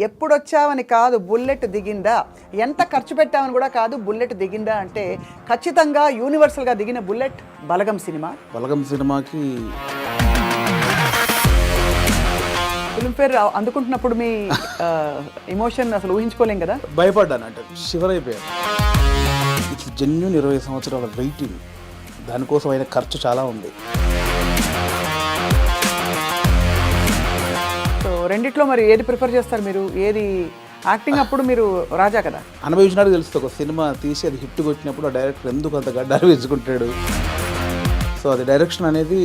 ఎప్పుడొచ్చావని కాదు బుల్లెట్ దిగిందా, ఎంత ఖర్చు పెట్టామని కూడా కాదు బుల్లెట్ దిగిందా అంటే ఖచ్చితంగా యూనివర్సల్గా దిగిన బుల్లెట్ బలగం సినిమా. బలగం సినిమాకి ఫిల్మ్ఫేర్ అందుకుంటున్నప్పుడు మీ ఎమోషన్ అసలు ఊహించుకోలేం కదా. భయపడ్డాను, అంటే షివర్ అయిపోయాను. ఇట్స్ జెన్యూన్ 20 సంవత్సరాల వెయిటింగ్, దానికోసం అయిన ఖర్చు చాలా ఉంది. సో రెండిట్లో మరి ఏది ప్రిఫర్ చేస్తారు మీరు? ఏది యాక్టింగ్ అప్పుడు మీరు రాజా కదా, అనుభవించినట్టు తెలుస్తుంది. ఒక సినిమా తీసి అది హిట్ కొట్టినప్పుడు ఆ డైరెక్టర్ ఎందుకు అంత గడ్డాలు వేసుకుంటాడు. సో అది డైరెక్షన్ అనేది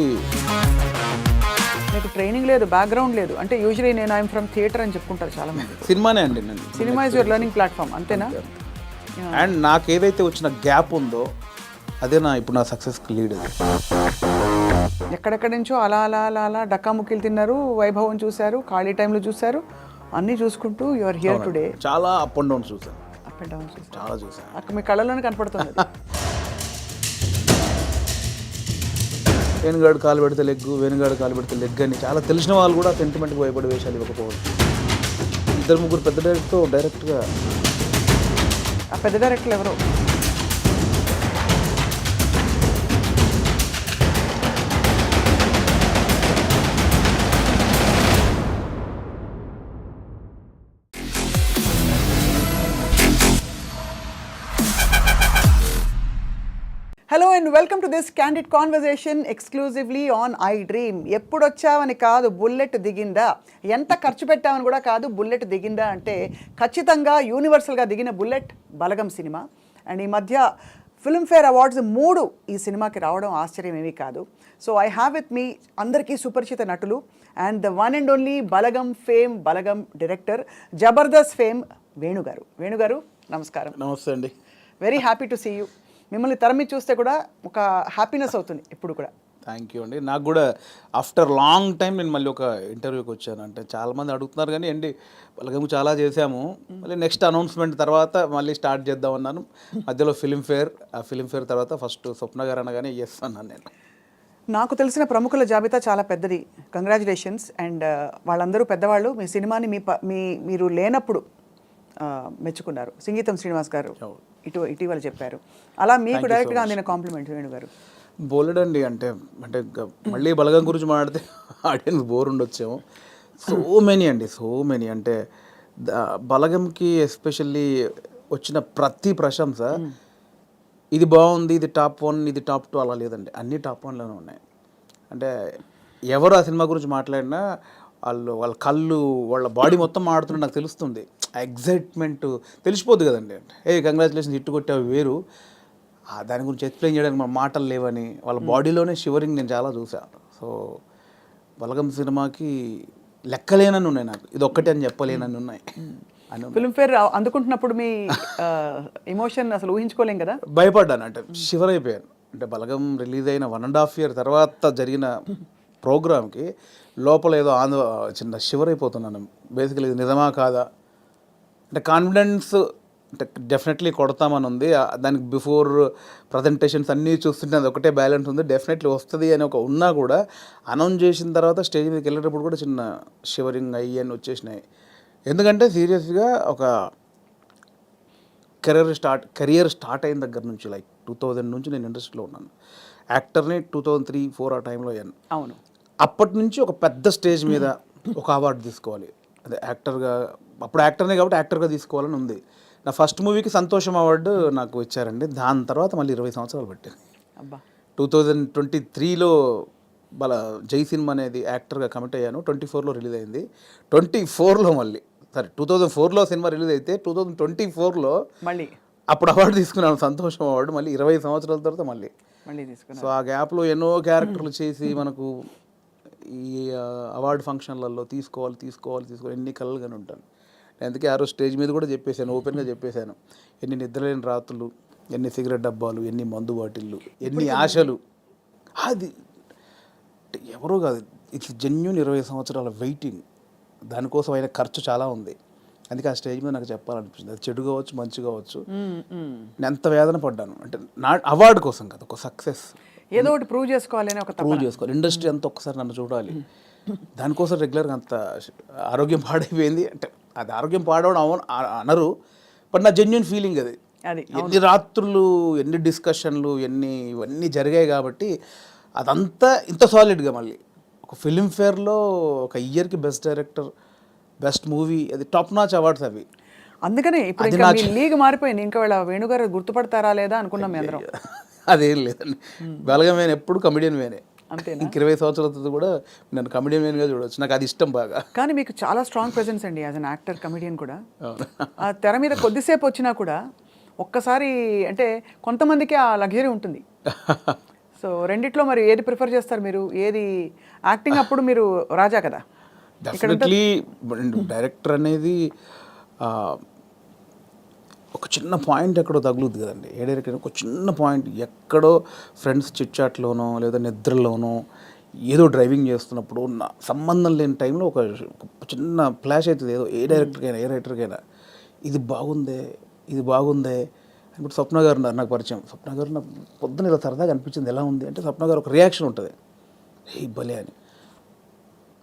మీకు ట్రైనింగ్ లేదు, బ్యాక్గ్రౌండ్ లేదు. అంటే యూజువలీ నేను ఐఎమ్ ఫ్రమ్ థియేటర్ అని చెప్పుకుంటారు చాలా మంది. సినిమానే అండి, నేను cinema is your learning platform, అంతేనా? అండ్ నాకు ఏదైతే వచ్చిన గ్యాప్ ఉందో అదే ఇప్పుడు నా సక్సెస్కి లీడ్. ఎక్కడెక్కడి నుంచో అలా అలా అలా అలా డక్కాముక్కీలు తిన్నారు, వైభవం చూశారు, ఖాళీ టైంలో చూశారు, అన్నీ చూసుకుంటూ యువర్ హియర్ టుడే. చాలా అప్ అండ్ డౌన్ చూసాను, అప్ అండ్ డౌన్ చూసారు, చాలా చూసాను. అక్కడ మీ కళ్ళలోనే కనపడుతుంది. వేణుగాడు కాలు పెడితే లెగ్గు, వేణుగాడు కాలు పెడితే లెగ్ అని చాలా తెలిసిన వాళ్ళు కూడా సెంటిమెంట్కి భయపడే వేషాలు ఇవ్వకపోవచ్చు. 2-3 పెద్ద డైరెక్ట్గా ఆ పెద్ద డైరెక్టర్లు ఎవరో hello and welcome to this candid conversation exclusively on iDream. ఎప్పుడొచ్చావని కాదు బుల్లెట్ దిగిందా, ఎంత ఖర్చు పెట్టామని కూడా కాదు బుల్లెట్ దిగిందా అంటే ఖచ్చితంగా యూనివర్సల్గా దిగిన బుల్లెట్ బలగం సినిమా. అండ్ ఈ మధ్య ఫిల్మ్ఫేర్ అవార్డ్స్ 3 ఈ సినిమాకి రావడం ఆశ్చర్యం ఏమీ కాదు. సో ఐ హ్యావ్ విత్ మీ అందరికీ సుపరిచిత నటులు and the one and only Balagam fame, Balagam director, Jabardasth fame వేణుగారు. వేణుగారు నమస్కారం. నమస్తే అండి. Very happy to see you. మిమ్మల్ని తరమి చూస్తే కూడా ఒక హ్యాపీనెస్ అవుతుంది ఇప్పుడు కూడా. థ్యాంక్ యూ అండి. నాకు కూడా ఆఫ్టర్ లాంగ్ టైం నేను మళ్ళీ ఒక ఇంటర్వ్యూకి వచ్చాను. అంటే చాలామంది అడుగుతున్నారు కానీ అండి బలగము చాలా చేశాము, మళ్ళీ నెక్స్ట్ అనౌన్స్మెంట్ తర్వాత మళ్ళీ స్టార్ట్ చేద్దామన్నాను. మధ్యలో ఫిల్మ్ఫేర్, ఆ ఫిల్మ్ఫేర్ తర్వాత ఫస్ట్ స్వప్న గారు అనగానే ఎస్ అన్నాను నేను. నాకు తెలిసిన ప్రముఖుల జాబితా చాలా పెద్దది, కంగ్రాచులేషన్స్. అండ్ వాళ్ళందరూ పెద్దవాళ్ళు. మీ సినిమాని మీరు లేనప్పుడు మెచ్చుకున్నారు. సంగీతం శ్రీనివాస్ గారు ఇటీవల చెప్పారు. అలా మీకు డైరెక్ట్గా అందిన కాంప్లిమెంట్ వేణుగారు? బోలెడండి. అంటే మళ్ళీ బలగం గురించి మాట్లాడితే ఆడియన్స్ బోర్ ఉండొచ్చేమో. సో మెనీ అంటే బలగంకి ఎస్పెషల్లీ వచ్చిన ప్రతి ప్రశంస ఇది బాగుంది, ఇది టాప్ 1, ఇది టాప్ 2 అలా లేదండి, అన్నీ టాప్ 1లోనే ఉన్నాయి. అంటే ఎవరు ఆ సినిమా గురించి మాట్లాడినా వాళ్ళ కళ్ళు, వాళ్ళ బాడీ మొత్తం మాడుతున్నా నాకు తెలుస్తుంది. ఆ ఎగ్జైట్మెంట్ తెలిసిపోద్ది కదండి. అంటే కంగ్రాచులేషన్స్ హిట్ కొట్టావు వేరు, దాని గురించి ఎక్స్ప్లెయిన్ చేయడానికి మన మాటలు లేవని వాళ్ళ బాడీలోనే షివరింగ్ నేను చాలా చూసాను. సో బలగం సినిమాకి లెక్కలేనని ఉన్నాయి, నాకు ఇది ఒక్కటే అని చెప్పలేనని ఉన్నాయి. ఫిల్మ్ఫేర్ అందుకుంటున్నప్పుడు మీ ఎమోషన్ అసలు ఊహించుకోలేం కదా. భయపడ్డాను, అంటే షివర్ అయిపోయాను. అంటే బలగం రిలీజ్ అయిన 1.5 year తర్వాత జరిగిన ప్రోగ్రామ్కి లోపల ఏదో చిన్న షివర్ అయిపోతున్నాను. బేసికలీ ఇది నిజమా కాదా అంటే కాన్ఫిడెన్స్ అంటే డెఫినెట్లీ కొడతామని ఉంది. దానికి బిఫోర్ ప్రజెంటేషన్స్ అన్నీ చూస్తుంటే అది ఒకటే బ్యాలెన్స్ ఉంది, డెఫినెట్లీ వస్తుంది అని ఒక ఉన్నా కూడా అనౌన్స్ చేసిన తర్వాత స్టేజ్ మీదకి వెళ్ళేటప్పుడు కూడా చిన్న షివరింగ్ అయ్యి వచ్చేసినాయి. ఎందుకంటే సీరియస్గా ఒక కెరియర్ స్టార్ట్ అయిన దగ్గర నుంచి లైక్ 2000 నుంచి నేను ఇండస్ట్రీలో ఉన్నాను. యాక్టర్ని 2003-4 ఆ టైంలో అయ్యాను. అవును. అప్పటి నుంచి ఒక పెద్ద స్టేజ్ మీద ఒక అవార్డు తీసుకోవాలి, అదే యాక్టర్గా, అప్పుడు యాక్టర్నే కాబట్టి యాక్టర్గా తీసుకోవాలని ఉంది. నా ఫస్ట్ మూవీకి సంతోషం అవార్డు నాకు ఇచ్చారండి. దాని తర్వాత మళ్ళీ 20 సంవత్సరాలు పట్టింది. 2023లో జై సినిమా అనేది యాక్టర్గా కమిట్ అయ్యాను. 24లో రిలీజ్ అయింది. 24లో మళ్ళీ 2004లో సినిమా రిలీజ్ అయితే 2024లో మళ్ళీ అప్పుడు అవార్డు తీసుకున్నాను, సంతోషం అవార్డు. మళ్ళీ 20 సంవత్సరాల తర్వాత మళ్ళీ తీసుకున్నాను. సో ఆ గ్యాప్లో ఎన్నో క్యారెక్టర్లు చేసి మనకు ఈ అవార్డు ఫంక్షన్లలో తీసుకోవాలి ఎన్ని కలలుగానే ఉంటాను. నేను అందుకే ఆ రోజు స్టేజ్ మీద కూడా చెప్పేశాను, ఓపెన్గా చెప్పేశాను, ఎన్ని నిద్రలేని రాత్రులు, ఎన్ని సిగరెట్ డబ్బాలు, ఎన్ని మందు బాటిళ్ళు, ఎన్ని ఆశలు. అది ఎవరో కాదు, ఇట్స్ జెన్యూన్ 20 సంవత్సరాల వెయిటింగ్, దానికోసం అయిన ఖర్చు చాలా ఉంది. అందుకే ఆ స్టేజ్ మీద నాకు చెప్పాలనిపించింది. అది చెడు కావచ్చు, మంచి కావచ్చు, నేను ఎంత వేదన పడ్డాను అంటే నా అవార్డు కోసం కదా, ఒక సక్సెస్ ఏదో ఒకటి ప్రూవ్ చేసుకోవాలి, ఇండస్ట్రీ అంతా ఒక్కసారి నన్ను చూడాలి. దానికోసం రెగ్యులర్గా అంత ఆరోగ్యం పాడైపోయింది అంటే అది ఆరోగ్యం పాడవడం అనరు, బట్ నా జెన్యున్ ఫీలింగ్ అది. అది ఎన్ని రాత్రులు ఎన్ని డిస్కషన్లు ఇవన్నీ జరిగాయి కాబట్టి అదంతా ఇంత సాలిడ్గా మళ్ళీ ఒక ఫిలింఫేర్లో ఒక ఇయర్కి బెస్ట్ డైరెక్టర్, బెస్ట్ మూవీ, అది టాప్ నాచ్ అవార్డ్స్ అవి. అందుకనే ఇప్పుడు ఇంకా మీ లీగ్ మారిపోయింది. ఇంకా వీళ్ళ వేణుగారు గుర్తుపడతారా లేదా అనుకున్నాం మీ అందరం. అదేం లేదండి, బలగం వేనే ఎప్పుడు కమెడియన్ వేనే. అంతేనా? ఇంక 20 సంవత్సరాలతో కూడా నన్ను కమెడియన్ వేన్గా చూడవచ్చు, నాకు అది ఇష్టం బాగా. కానీ మీకు చాలా స్ట్రాంగ్ ప్రెజెన్స్ అండి యాజ్ అన్ యాక్టర్, కమెడియన్ కూడా. ఆ తెర మీద కొద్దిసేపు వచ్చినా కూడా ఒక్కసారి అంటే కొంతమందికి ఆ లగ్జరీ ఉంటుంది. సో రెండిట్లో మరి ఏది ప్రిఫర్ చేస్తారు మీరు? ఏది యాక్టింగ్ అప్పుడు మీరు రాజా కదా. డెఫినెట్లీ డైరెక్టర్ అనేది ఒక చిన్న పాయింట్ ఎక్కడో తగులుద్ది కదండి. ఏ డైరెక్టర్ ఒక చిన్న పాయింట్ ఎక్కడో ఫ్రెండ్స్ చిట్చాట్లోనో లేదా నిద్రలోనో ఏదో డ్రైవింగ్ చేస్తున్నప్పుడు సంబంధం లేని టైంలో ఒక చిన్న ఫ్లాష్ అవుతుంది ఏదో, ఏ డైరెక్టర్కైనా ఏ రైటర్కైనా, ఇది బాగుందే ఇప్పుడు స్వప్న గారు ఉన్నారు నాకు పరిచయం. స్వప్న గారు నాకు పొద్దున ఇలా సరదాగా అనిపించింది, ఎలా ఉంది అంటే స్వప్న గారు ఒక రియాక్షన్ ఉంటుంది, హే భలే అని.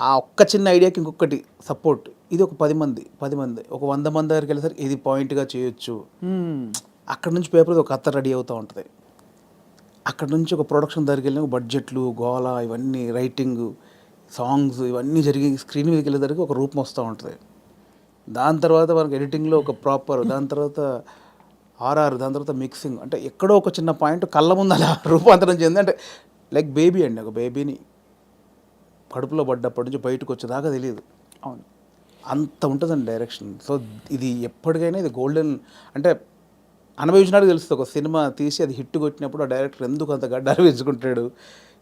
ఆ ఒక్క చిన్న ఐడియాకి ఇంకొకటి సపోర్ట్, ఇది ఒక 10 మంది ఒక 100 మంది దగ్గరికి వెళ్ళేసరికి ఇది పాయింట్గా చేయొచ్చు. అక్కడ నుంచి పేపర్ ఒక కథ రెడీ అవుతూ ఉంటుంది. అక్కడ నుంచి ఒక ప్రొడక్షన్ దగ్గరికి వెళ్ళిన బడ్జెట్లు, గోల, ఇవన్నీ రైటింగ్, సాంగ్స్ ఇవన్నీ జరిగి స్క్రీన్ మీదకి వెళ్ళేసరికి ఒక రూపం వస్తూ ఉంటుంది. దాని తర్వాత మనకి ఎడిటింగ్లో ఒక ప్రాపర్, దాని తర్వాత ఆర్ఆర్, దాని తర్వాత మిక్సింగ్, అంటే ఎక్కడో ఒక చిన్న పాయింట్ కళ్ళ ముందు అలా రూపాంతరం చెంది. అంటే లైక్ బేబీ అండి, ఒక బేబీని కడుపులో పడ్డప్పటి నుంచి బయటకు వచ్చేదాకా తెలియదు. అవును, అంత ఉంటుందండి డైరెక్షన్. సో ఇది ఎప్పటికైనా ఇది గోల్డెన్, అంటే అనుభవించినాడు తెలుస్తుంది. ఒక సినిమా తీసి అది హిట్ కొట్టినప్పుడు ఆ డైరెక్టర్ ఎందుకు అంత గడ్డాలు పెంచుకుంటాడు,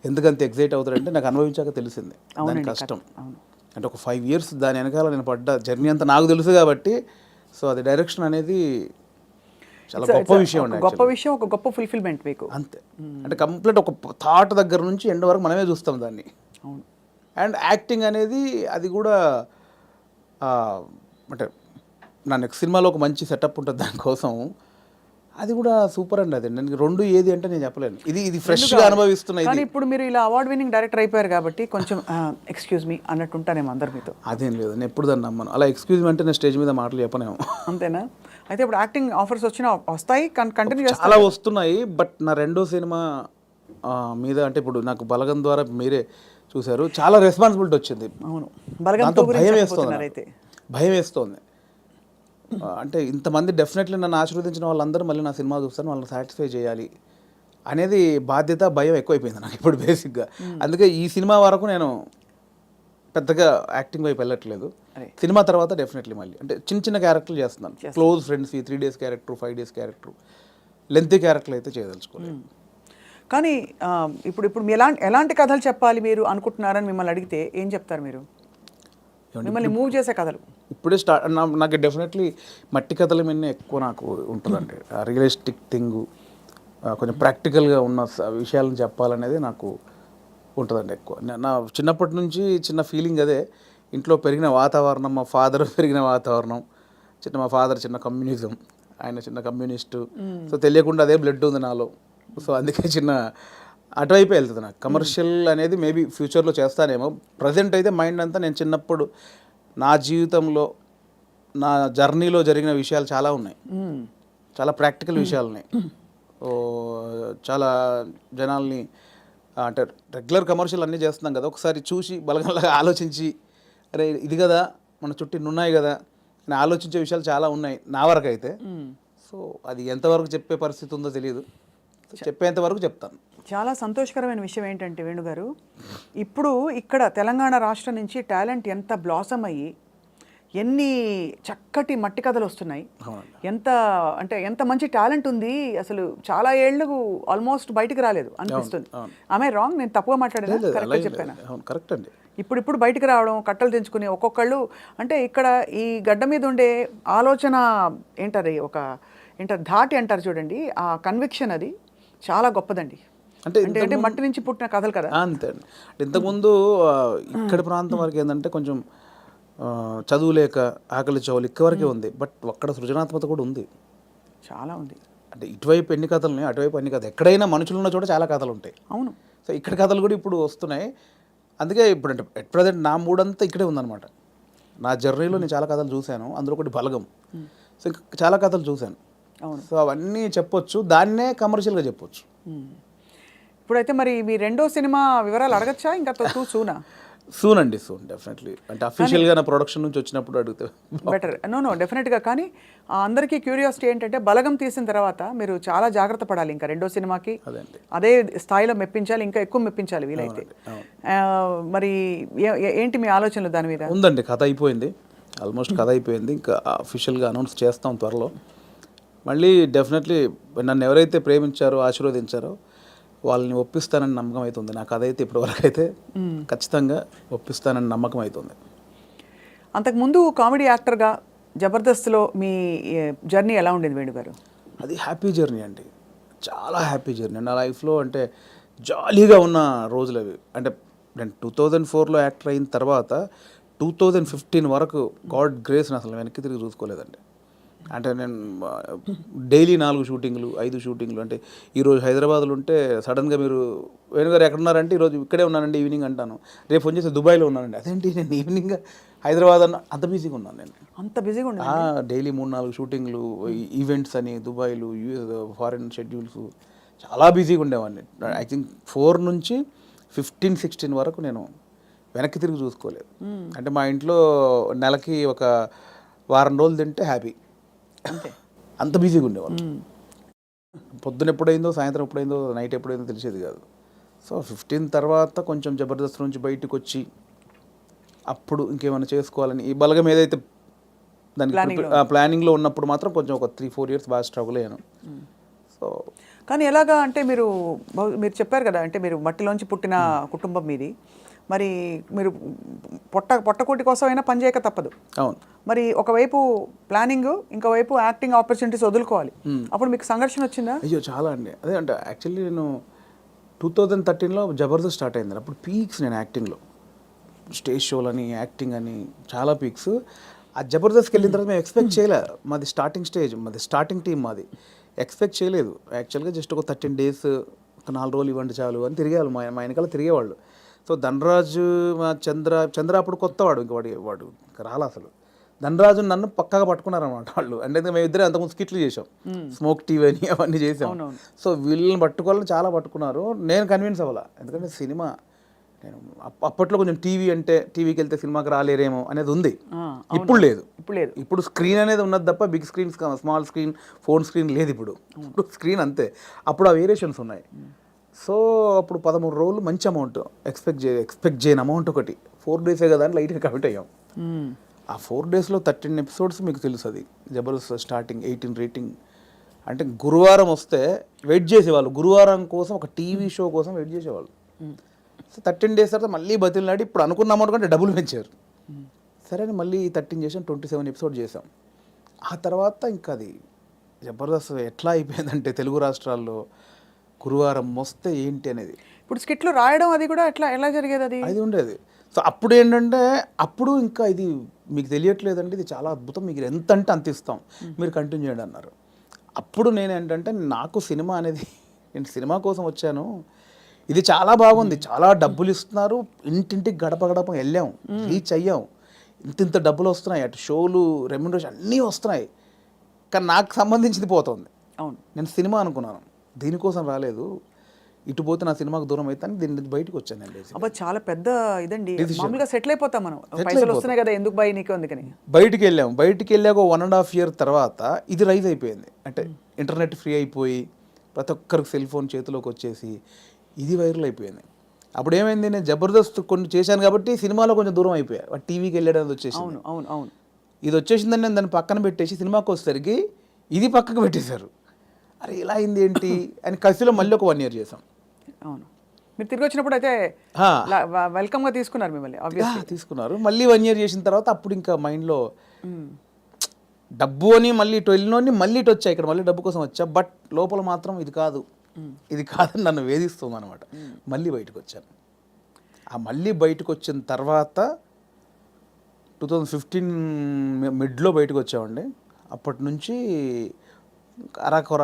ఎందుకంత ఎగ్జైట్ అవుతాడంటే నాకు అనుభవించాక తెలిసింది దాని కష్టం. అంటే ఒక 5 years దాని వెనకాల నేను పడ్డ జర్నీ అంతా నాకు తెలుసు కాబట్టి. సో అది డైరెక్షన్ అనేది చాలా గొప్ప విషయం అండి, గొప్ప విషయం, ఒక గొప్ప ఫుల్ఫిల్మెంట్ మీకు. అంతే, అంటే కంప్లీట్ ఒక థాట్ దగ్గర నుంచి ఎండ్ వరకు మనమే చూస్తాం దాన్ని. అవును. అండ్ యాక్టింగ్ అనేది అది కూడా అంటే నా నెక్స్ట్ సినిమాలో ఒక మంచి సెటప్ ఉంటుంది దానికోసం, అది కూడా సూపర్ అండి. అది నేను రెండు ఏది అంటే నేను చెప్పలేను, ఇది ఫ్రెష్గా అనుభవిస్తున్నా. కానీ ఇప్పుడు మీరు ఇలా అవార్డ్ విన్నింగ్ డైరెక్టర్ అయిపోయారు కాబట్టి కొంచెం ఎక్స్క్యూజ్ మీ అన్నట్టు ఉంటానేమో అందరు మీతో. అదేం లేదు, నేను ఎప్పుడు దాన్ని నమ్మను. అలా ఎక్స్క్యూజ్ మీ అంటే నేను స్టేజ్ మీద మాటలు చెప్పనేమో. అంతేనా? అయితే ఇప్పుడు యాక్టింగ్ ఆఫర్స్ వస్తాయి, కంటిన్యూ చేస్తాయి? చాలా వస్తున్నాయి, బట్ నా రెండో సినిమా మీద అంటే ఇప్పుడు నాకు బలగం ద్వారా మీరే చూశారు, చాలా రెస్పాన్సిబిలిటీ వచ్చింది. అవును, దాంతో భయం వేస్తోంది. అంటే ఇంతమంది డెఫినెట్లీ నన్ను ఆశీర్వదించిన వాళ్ళందరూ మళ్ళీ నా సినిమా చూస్తారు, వాళ్ళని సాటిస్ఫై చేయాలి అనేది బాధ్యత, భయం ఎక్కువైపోయింది నాకు ఇప్పుడు బేసిక్గా. అందుకే ఈ సినిమా వరకు నేను పెద్దగా యాక్టింగ్ వైపు వెళ్ళట్లేదు. సినిమా తర్వాత డెఫినెట్లీ మళ్ళీ అంటే చిన్న క్యారెక్టర్లు చేస్తున్నాను, close friends, 3 days character, 5 days character, lengthy క్యారెక్టర్లు అయితే చేయదలుచుకోలేదు. కానీ ఇప్పుడు మీ ఎలాంటి కథలు చెప్పాలి మీరు అనుకుంటున్నారని మిమ్మల్ని అడిగితే ఏం చెప్తారు మీరు? మిమ్మల్ని మూవ్ చేసే కథలు ఇప్పుడే నాకు డెఫినెట్లీ మట్టి కథల మీద ఎక్కువ నాకు ఉంటుందండి. రియలిస్టిక్ థింగ్, కొంచెం ప్రాక్టికల్గా ఉన్న విషయాలను చెప్పాలనేది నాకు ఉంటుందండి ఎక్కువ. నా చిన్నప్పటి నుంచి చిన్న ఫీలింగ్ అదే. ఇంట్లో పెరిగిన వాతావరణం, మా ఫాదర్ పెరిగిన వాతావరణం, మా ఫాదర్ చిన్న కమ్యూనిజం, ఆయన చిన్న కమ్యూనిస్టు. సో తెలియకుండా అదే బ్లడ్ ఉంది నాలో. సో అందుకే అటువైపే వెళ్తుంది నాకు. కమర్షియల్ అనేది మేబీ ఫ్యూచర్లో చేస్తానేమో. ప్రజెంట్ అయితే మైండ్ అంతా నేను చిన్నప్పుడు నా జీవితంలో, నా జర్నీలో జరిగిన విషయాలు చాలా ఉన్నాయి, చాలా ప్రాక్టికల్ విషయాలు ఉన్నాయి. చాలా జనాల్ని అంటే రెగ్యులర్ కమర్షియల్ అన్నీ చేస్తున్నాం కదా, ఒకసారి చూసి బలగంలాగా ఆలోచించి అరే ఇది కదా మన చుట్టూ ఉన్నాయి కదా అని ఆలోచించే విషయాలు చాలా ఉన్నాయి నా వరకు అయితే. సో అది ఎంతవరకు చెప్పే పరిస్థితి ఉందో తెలియదు, చెప్పేంత వరకు చెప్తాను. చాలా సంతోషకరమైన విషయం ఏంటంటే వేణుగారు, ఇప్పుడు ఇక్కడ తెలంగాణ రాష్ట్రం నుంచి టాలెంట్ ఎంత బ్లాసమ్ అయ్యి ఎన్ని చక్కటి మట్టి కథలు వస్తున్నాయి, ఎంత మంచి టాలెంట్ ఉంది అసలు. చాలా ఏళ్ళు ఆల్మోస్ట్ బయటికి రాలేదు అనిపిస్తుంది. ఆమె రాంగ్? నేను తప్పుగా మాట్లాడాను, కరెక్ట్ చెప్పాను? కరెక్ట్ అండి. ఇప్పుడు బయటికి రావడం, కట్టలు తెంచుకుని ఒక్కొక్కళ్ళు, అంటే ఇక్కడ ఈ గడ్డ మీద ఉండే ఆలోచన ఏంటది, ధాటి అంటారు చూడండి, ఆ కన్విక్షన్ అది చాలా గొప్పదండి. అంటే మట్టి నుంచి పుట్టిన కథలు కదా. అంతే అండి. ఇంతకుముందు ఇక్కడి ప్రాంతం వరకు ఏంటంటే కొంచెం చదువు లేక ఆకలి చౌలు ఇక్కవరకే ఉంది, బట్ అక్కడ సృజనాత్మకత కూడా ఉంది, చాలా ఉంది. అంటే ఇటువైపు ఎన్ని కథలు ఉన్నాయి, అటువైపు ఎన్ని కథలు, ఎక్కడైనా మనుషులు ఉన్న చోట చాలా కథలు ఉంటాయి. అవును. సో ఇక్కడ కథలు కూడా ఇప్పుడు వస్తున్నాయి. అందుకే ఇప్పుడు అంటే ఎట్ ప్రజెంట్ నా మూడంతా ఇక్కడే ఉందన్నమాట. నా జర్నీలో నేను చాలా కథలు చూశాను, అందులో ఒకటి బలగం. సో ఇంకా చాలా కథలు చూశాను. సో అవన్నీ చెప్పొచ్చు, దాన్నే కమర్షియల్గా చెప్పొచ్చు. ఇప్పుడైతే మరి మీ రెండో సినిమా వివరాలు అడగచ్చా ఇంకా సూనా? సూన్ అండి, సూన్ డెఫినెట్లీ. అంటే అఫీషియల్గా నా ప్రొడక్షన్ నుంచి వచ్చినప్పుడు అడిగితే బెటర్. నో డెఫినెట్గా. కానీ అందరికీ క్యూరియాసిటీ ఏంటంటే బలగం తీసిన తర్వాత మీరు చాలా జాగ్రత్త పడాలి ఇంకా రెండో సినిమాకి అదే స్థాయిలో మెప్పించాలి, ఇంకా ఎక్కువ మెప్పించాలి వీలైతే. మరి ఏంటి మీ ఆలోచనలు దాని మీద? ఉందండి, కథ అయిపోయింది, ఆల్మోస్ట్ కథ అయిపోయింది. ఇంకా అఫీషియల్గా అనౌన్స్ చేస్తాం త్వరలో. మళ్ళీ డెఫినెట్లీ నన్ను ఎవరైతే ప్రేమించారో ఆశీర్వదించారో వాళ్ళని ఒప్పిస్తానని నమ్మకం అవుతుంది. నాకు అదైతే ఇప్పటివరకు అయితే ఖచ్చితంగా ఒప్పిస్తానని నమ్మకం అవుతుంది. అంతకుముందు కామెడీ యాక్టర్గా జబర్దస్త్లో మీ జర్నీ ఎలా ఉండేది వేణు గారు? అది హ్యాపీ జర్నీ అండి, చాలా హ్యాపీ జర్నీ నా లైఫ్లో. అంటే జాలీగా ఉన్న రోజులు అవి. అంటే నేను 2004లో యాక్టర్ అయిన తర్వాత 2015 వరకు గాడ్ గ్రేస్ని అసలు వెనక్కి తిరిగి చూసుకోలేదండి. అంటే నేను డైలీ 4 షూటింగ్లు 5 షూటింగ్లు. అంటే ఈరోజు హైదరాబాద్లో ఉంటే సడన్గా మీరు వేణుగారు ఎక్కడున్నారంటే ఈరోజు ఇక్కడే ఉన్నానండి ఈవినింగ్ అంటాను. రేపు ఫోన్ చేసి దుబాయ్లో ఉన్నానండి. అదేంటి నేను ఈవినింగ్ హైదరాబాద్ అన్న, అంత బిజీగా ఉన్నాను నేను. అంత బిజీగా ఉన్నా డైలీ 3-4 షూటింగ్లు, ఈవెంట్స్ అని దుబాయ్లు, యూఎస్ ఫారిన్ షెడ్యూల్స్, చాలా బిజీగా ఉండేవాడిని. ఐ థింక్ 4 నుంచి 15-16 వరకు నేను వెనక్కి తిరిగి చూసుకోలేదు. అంటే మా ఇంట్లో నెలకి ఒక వారం రోజులు తింటే హ్యాపీ, అంత బిజీగా ఉండేవాళ్ళు. పొద్దున ఎప్పుడైందో, సాయంత్రం ఎప్పుడైందో, నైట్ ఎప్పుడైందో తెలిసేది కాదు. సో 15 తర్వాత కొంచెం జబర్దస్త్ నుంచి బయటకు వచ్చి అప్పుడు ఇంకేమైనా చేసుకోవాలని ఈ బలగం ఏదైతే దానికి ప్లానింగ్లో ఉన్నప్పుడు మాత్రం కొంచెం ఒక 3-4 ఇయర్స్ బాగా స్ట్రగుల్ అయ్యాను. సో కానీ ఎలాగా అంటే మీరు చెప్పారు కదా, అంటే మీరు మట్టిలోంచి పుట్టిన కుటుంబం మీది. మరి మీరు పొట్టకోటి కోసం అయినా పనిచేయక తప్పదు. అవును. మరి ఒకవైపు ప్లానింగ్, ఇంకోవైపు యాక్టింగ్ ఆపర్చునిటీస్ వదులుకోవాలి. అప్పుడు మీకు సంఘర్షణ వచ్చిందా? అయ్యో చాలా అండి. అదే అంటే యాక్చువల్లీ నేను 2013లో జబర్దస్త్ స్టార్ట్ అయింది. అప్పుడు పీక్స్ నేను యాక్టింగ్లో, స్టేజ్ షోలని, యాక్టింగ్ అని చాలా పీక్స్. ఆ జబర్దస్త్కి వెళ్ళిన తర్వాత మేము ఎక్స్పెక్ట్ చేయలేదు. మాది స్టార్టింగ్ స్టేజ్, మాది స్టార్టింగ్ టీం, మాది ఎక్స్పెక్ట్ చేయలేదు. యాక్చువల్గా జస్ట్ ఒక 13 days, ఒక 4 రోజులు ఇవ్వండి చాలు అని తిరిగేవాళ్ళు, మా వెనకాల తిరిగేవాళ్ళు. సో ధనరాజు, మా చంద్ర అప్పుడు కొత్తవాడు, ఇంక వాడు ఇంకా రాలా అసలు. ధనరాజు నన్ను పక్కగా పట్టుకున్నారన్నమాట వాళ్ళు. అంటే మేము ఇద్దరే అంతకుముందు స్కిట్లు చేసాం, స్మోక్ టీవీ అని అవన్నీ చేసాం. సో వీళ్ళని పట్టుకోవాలని చాలా పట్టుకున్నారు. నేను కన్విన్స్ అవ్వాలా, ఎందుకంటే సినిమా నేను అప్పట్లో కొంచెం టీవీ అంటే టీవీకి వెళ్తే సినిమాకి రాలేరేమో అనేది ఉంది. ఇప్పుడు లేదు. ఇప్పుడు స్క్రీన్ అనేది ఉన్నది తప్ప big screen, small screen, phone screen లేదు. ఇప్పుడు స్క్రీన్ అంతే. అప్పుడు ఆ వేరియేషన్స్ ఉన్నాయి. సో అప్పుడు 13 రోజులు మంచి అమౌంట్ ఎక్స్పెక్ట్ చేయని అమౌంట్ ఒకటి 4 days కదా అని లైట్గా కమిట్ అయ్యాం. ఆ 4 daysలో 13 episodes మీకు తెలుసు. అది జబర్దస్త్ స్టార్టింగ్ 18 రేటింగ్. అంటే గురువారం వస్తే వెయిట్ చేసేవాళ్ళు, గురువారం కోసం ఒక టీవీ షో కోసం వెయిట్ చేసేవాళ్ళు. సో 13 days తర్వాత మళ్ళీ బతిలాడి ఇప్పుడు అనుకున్న అమౌంట్ కంటే డబ్బులు పెంచారు. సరే అని మళ్ళీ 13 చేసాం, 27 episodes చేసాం. ఆ తర్వాత ఇంకా అది జబర్దస్త్ ఎట్లా అయిపోయిందంటే తెలుగు రాష్ట్రాల్లో గురువారం వస్తే ఏంటి అనేది. ఇప్పుడు స్కిట్లు రాయడం అది కూడా ఎలా జరిగేది? అది ఉండేది. సో అప్పుడు ఏంటంటే అప్పుడు ఇంకా ఇది మీకు తెలియట్లేదండి, ఇది చాలా అద్భుతం, మీకు ఎంత అంటే అంత ఇస్తాం, మీరు కంటిన్యూ చేయండి అన్నారు. అప్పుడు నేను ఏంటంటే నాకు సినిమా అనేది, నేను సినిమా కోసం వచ్చాను, ఇది చాలా బాగుంది, చాలా డబ్బులు ఇస్తున్నారు, ఇంటింటికి గడప గడప వెళ్ళాం, రీచ్ అయ్యాం, ఇంత డబ్బులు వస్తున్నాయి, అటు షోలు, రెమ్యునరేషన్ అన్నీ వస్తున్నాయి, కానీ నాకు సంబంధించింది పోతుంది. అవును, నేను సినిమా అనుకున్నాను, దీనికోసం రాలేదు, ఇటు పోతే నా సినిమాకు దూరం అవుతాను, దీని నుంచి బయటకు వచ్చానండి. అబ్బా చాలా పెద్ద ఇదండి. మామూలుగా సెటిల్ అయిపోతాం మనం, పైసలు వస్తున్నాయి కదా ఎందుకు బై నీకు అందుకని బయటికి వెళ్ళాక 1.5 year తర్వాత ఇది రైజ్ అయిపోయింది. అంటే ఇంటర్నెట్ ఫ్రీ అయిపోయి ప్రతి ఒక్కరికి సెల్ ఫోన్ చేతిలోకి వచ్చేసి ఇది వైరల్ అయిపోయింది. అప్పుడు ఏమైంది, నేను జబర్దస్త్ కొన్ని చేశాను కాబట్టి సినిమాలో కొంచెం దూరం అయిపోయా, టీవీకి వెళ్ళడానికి వచ్చేసి. అవును ఇది వచ్చేసిందని నేను దాన్ని పక్కన పెట్టేసి సినిమాకి వచ్చేసరికి ఇది పక్కకు పెట్టేశారు. అరే ఇలా అయింది ఏంటి అని కసిలో మళ్ళీ ఒక 1 year చేసాం. అవును, మీరు తిరిగి వచ్చినప్పుడు అయితే వెల్కమ్గా తీసుకున్నారు మిమ్మల్ని, తీసుకున్నారు. మళ్ళీ 1 year చేసిన తర్వాత అప్పుడు ఇంకా మైండ్లో డబ్బు అని మళ్ళీ ఇటు వెళ్ళినోని మళ్ళీ ఇటు వచ్చా, ఇక్కడ మళ్ళీ డబ్బు కోసం వచ్చా, బట్ లోపల మాత్రం ఇది కాదని నన్ను వేధిస్తుంది అనమాట. మళ్ళీ బయటకు వచ్చాను. ఆ మళ్ళీ బయటకు వచ్చిన తర్వాత 2015 మిడ్లో బయటకు వచ్చామండి. అప్పటి నుంచి అరాకొర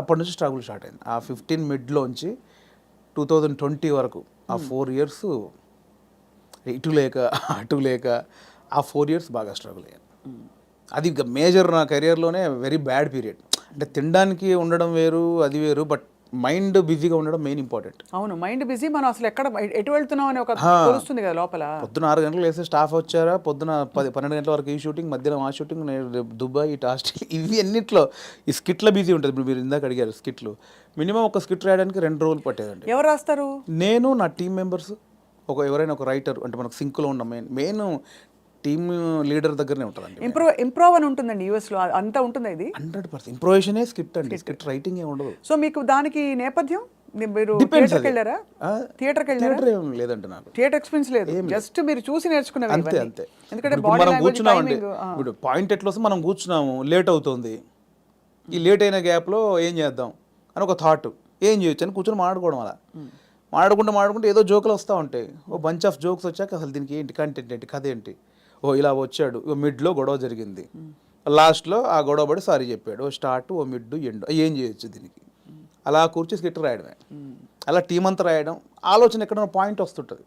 అప్పటి నుంచి స్ట్రగుల్ స్టార్ట్ అయింది. ఆ 15 మిడ్లోంచి 2020 వరకు ఆ 4 years ఇటు లేక అటు లేక ఆ 4 years బాగా స్ట్రగుల్ అయ్యాను. అది ఇక మేజర్ నా కెరియర్లోనే వెరీ బ్యాడ్ పీరియడ్. అంటే తినడానికి ఉండడం వేరు, అది వేరు, బట్ మైండ్ బిజీగా ఉండడం మెయిన్ ఇంపార్టెంట్. అవును, మైండ్ బిజీ. మనం అసలు ఎక్కడ ఎటు వెళ్తున్నాం అని ఒక తెలుస్తుంది కదా లోపల. పొద్దున 6 గంటలకు లేస్తే స్టాఫ్ వచ్చారా, పొద్దున 12 గంటల వరకు ఈ షూటింగ్, మధ్యాహ్నం ఆ షూటింగ్, రేపు దుబాయ్, ఇటు హాస్టల్, ఇవి అన్నిట్లో ఈ స్కిట్లో బిజీ ఉంటుంది. ఇప్పుడు మీరు ఇందాక అడిగారు స్కిట్లు, మినిమం ఒక స్కిట్ రాయడానికి 2 రోజులు పట్టేదండి. ఎవరు రాస్తారు? నేను, నా టీం మెంబర్స్, ఎవరైనా ఒక రైటర్, అంటే మనకు సింక్లో ఉన్న మెయిన్ టీమ్ లీడర్ దగ్గరనే ఉంటుందండి. ఇంప్రూవ్ అని ఉంటుందండి యూఎస్లో, అంతా ఉంటుందా ఇది? 100% ఇంప్రూవేషనే స్క్రిప్ట్ అండి, స్క్రిప్ట్ రైటింగ్ ఏ ఉండదు. సో మీకు దానికి నేపథ్యం, మీరు Depends థియేటర్కి అది. వెళ్ళారా? థియేటర్కి వెళ్ళారా? థియేటర్ ఏం లేదండి నాకు. థియేటర్ ఎక్స్పీరియన్స్ లేదు, జస్ట్ మీరు చూసి నేర్చుకునేవి అంతే ఇవన్నీ. అంతే. ఎందుకంటే ఇప్పుడు బాడీ మనం లాంగ్వేజ్, కూర్చున్నామండి, టైమింగ్. ఇప్పుడు పాయింట్ ఎట్లా వస్తే మనం కూర్చున్నాము, లేట్ అవుతుంది, ఈ లేట్ అయిన గ్యాప్లో ఏం చేద్దాం అని ఒక థాట్, ఏం చేయొచ్చు అని కూర్చొని మాట్లాడుకోవడం. అలా మాట్లాడుకుంటే ఏదో జోకులు వస్తూ ఉంటాయి. ఓ బంచ్ ఆఫ్ జోక్స్ వచ్చాక అసలు దీనికి ఏంటి కంటెంట్ ఏంటి, కథ ఏంటి, ఓ ఇలా వచ్చాడు, ఓ మిడ్లో గొడవ జరిగింది, లాస్ట్లో ఆ గొడవ పడి సారీ చెప్పాడు, ఓ స్టార్ట్, ఓ మిడ్, ఎండ్, ఏం చేయొచ్చు దీనికి, అలా కూర్చి స్కిట్ రాయడమే. అలా టీం అంతా రాయడం, ఆలోచన ఎక్కడ పాయింట్ వస్తుంటుంది.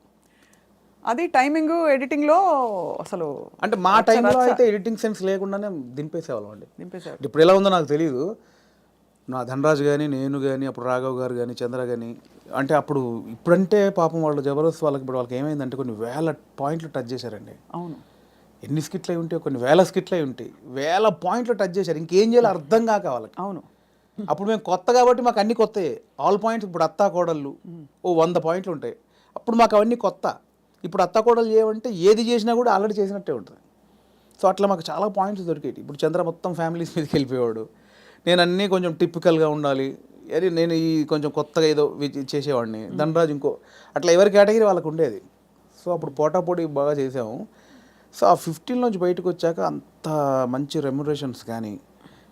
అది టైమింగ్, ఎడిటింగ్లో అసలు అంటే మా టైంలో అయితే ఎడిటింగ్ సెన్స్ లేకుండానే దింపేసేవాళ్ళం అండి. నింపేశారు. ఇప్పుడు ఎలా ఉందో నాకు తెలియదు. నా ధనరాజు కానీ, నేను కానీ, అప్పుడు రాఘవ్ గారు కానీ, చంద్ర కానీ, అంటే అప్పుడు ఇప్పుడంటే పాపం వాళ్ళు జబర్దస్త్ వాళ్ళకి, ఇప్పుడు వాళ్ళకి ఏమైందంటే కొన్ని వేల పాయింట్లు టచ్ చేశారండి. అవును, ఎన్ని స్కిట్లు అయి ఉంటాయి, కొన్ని వేల స్కిట్లు అయి ఉంటాయి, వేల పాయింట్లు టచ్ చేశారు. ఇంకేం చేయాలో అర్థం కాక వాళ్ళకి. అవును. అప్పుడు మేము కొత్త కాబట్టి మాకు అన్ని కొత్తయే, ఆల్ పాయింట్స్. ఇప్పుడు అత్తా కోడళ్ళు ఓ 100 పాయింట్లు ఉంటాయి, అప్పుడు మాకు అవన్నీ కొత్త. ఇప్పుడు అత్తా కోడలు చేయమంటే ఏది చేసినా కూడా ఆల్రెడీ చేసినట్టే ఉంటుంది. సో అట్లా మాకు చాలా పాయింట్స్ దొరికేవి. ఇప్పుడు చంద్ర మొత్తం ఫ్యామిలీస్ మీదకి వెళ్ళిపోయేవాడు, నేను అన్నీ కొంచెం టిపికల్గా ఉండాలి, అరే నేను ఈ కొంచెం కొత్తగా ఏదో చేసేవాడిని, ధనరాజు ఇంకో, అట్లా ఎవరి కేటగిరీ వాళ్ళకు ఉండేది. సో అప్పుడు పోటాపోటీ బాగా చేసాము. సో ఆ 15 నుంచి బయటకు వచ్చాక అంత మంచి రెమ్యునరేషన్స్ కానీ,